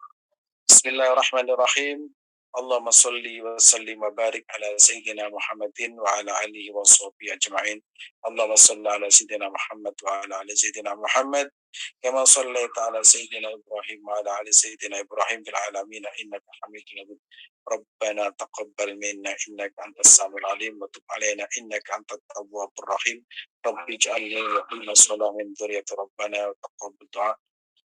Bismillahirrahmanirrahim. Allahumma salli wa sallim wa barik ala sayyidina Muhammadin wa ala alihi wa sahbihi ajma'in. Allahumma salli ala sayyidina Muhammad wa ala ali sayyidina Muhammad kama sallaita ala sayyidina Ibrahim wa ala ali sayyidina Ibrahim fil alamin innaka Hamidum Majid. Rabbana taqabbal minna innaka antas samiul alim wa tub alaina innaka antat tawwabur rahim. Rabbi ij'alni muqima shalah min dzurriyyati rabbana wa taqabbal du'a.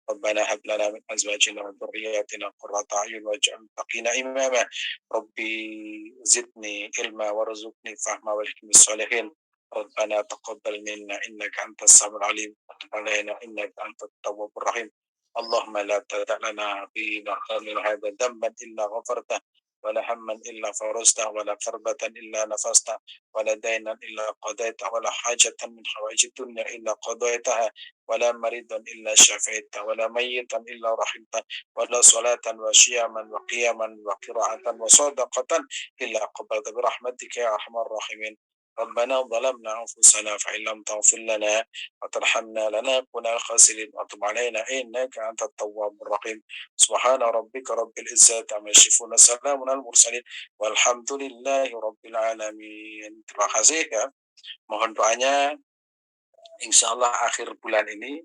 ربنا هب لنا من ازواجنا وذرياتنا قرة اعين واجعلنا المتقين اماما. ربي زدني علما وارزقني فهما والحكم الصالحين. ربنا تقبل منا انك انت السميع العليم وتب علينا انك انت التواب الرحيم. اللهم لا تدع لنا في مقام هذا ذنبا الا غفرته ولا هما الا فرجته ولا كربة الا نفسته ولا دينا الا قضيته ولا حاجة من حوائج الدنيا الا قضيتها ولا مريضا إلا شفيته ولا ميتا إلا رحمته ولا صلاة وصياما وقياما وقراءة وصدقة إلا قبلت برحمتك يا أرحم الراحمين. ربنا ظلمنا أنفسنا فإن لم تغفر لنا وترحمنا لنكون الخاسرين وتب علينا إنك أنت التواب الرحيم. سبحان ربك رب العزة عما يصفون سلام على المرسلين والحمد لله رب العالمين. Terima kasih ya. Mohon doanya. Insya Allah akhir bulan ini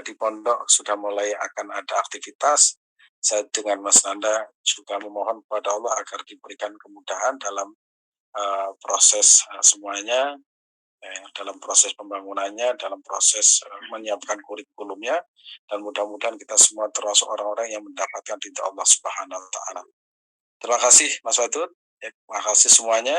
di pondok sudah mulai akan ada aktivitas. Saya dengan Mas Nanda juga memohon kepada Allah agar diberikan kemudahan dalam proses semuanya, dalam proses pembangunannya, dalam proses menyiapkan kurikulumnya, dan mudah-mudahan kita semua termasuk orang-orang yang mendapatkan ridha Allah Subhanahu wa taala. Terima kasih Mas Wadud, terima kasih semuanya.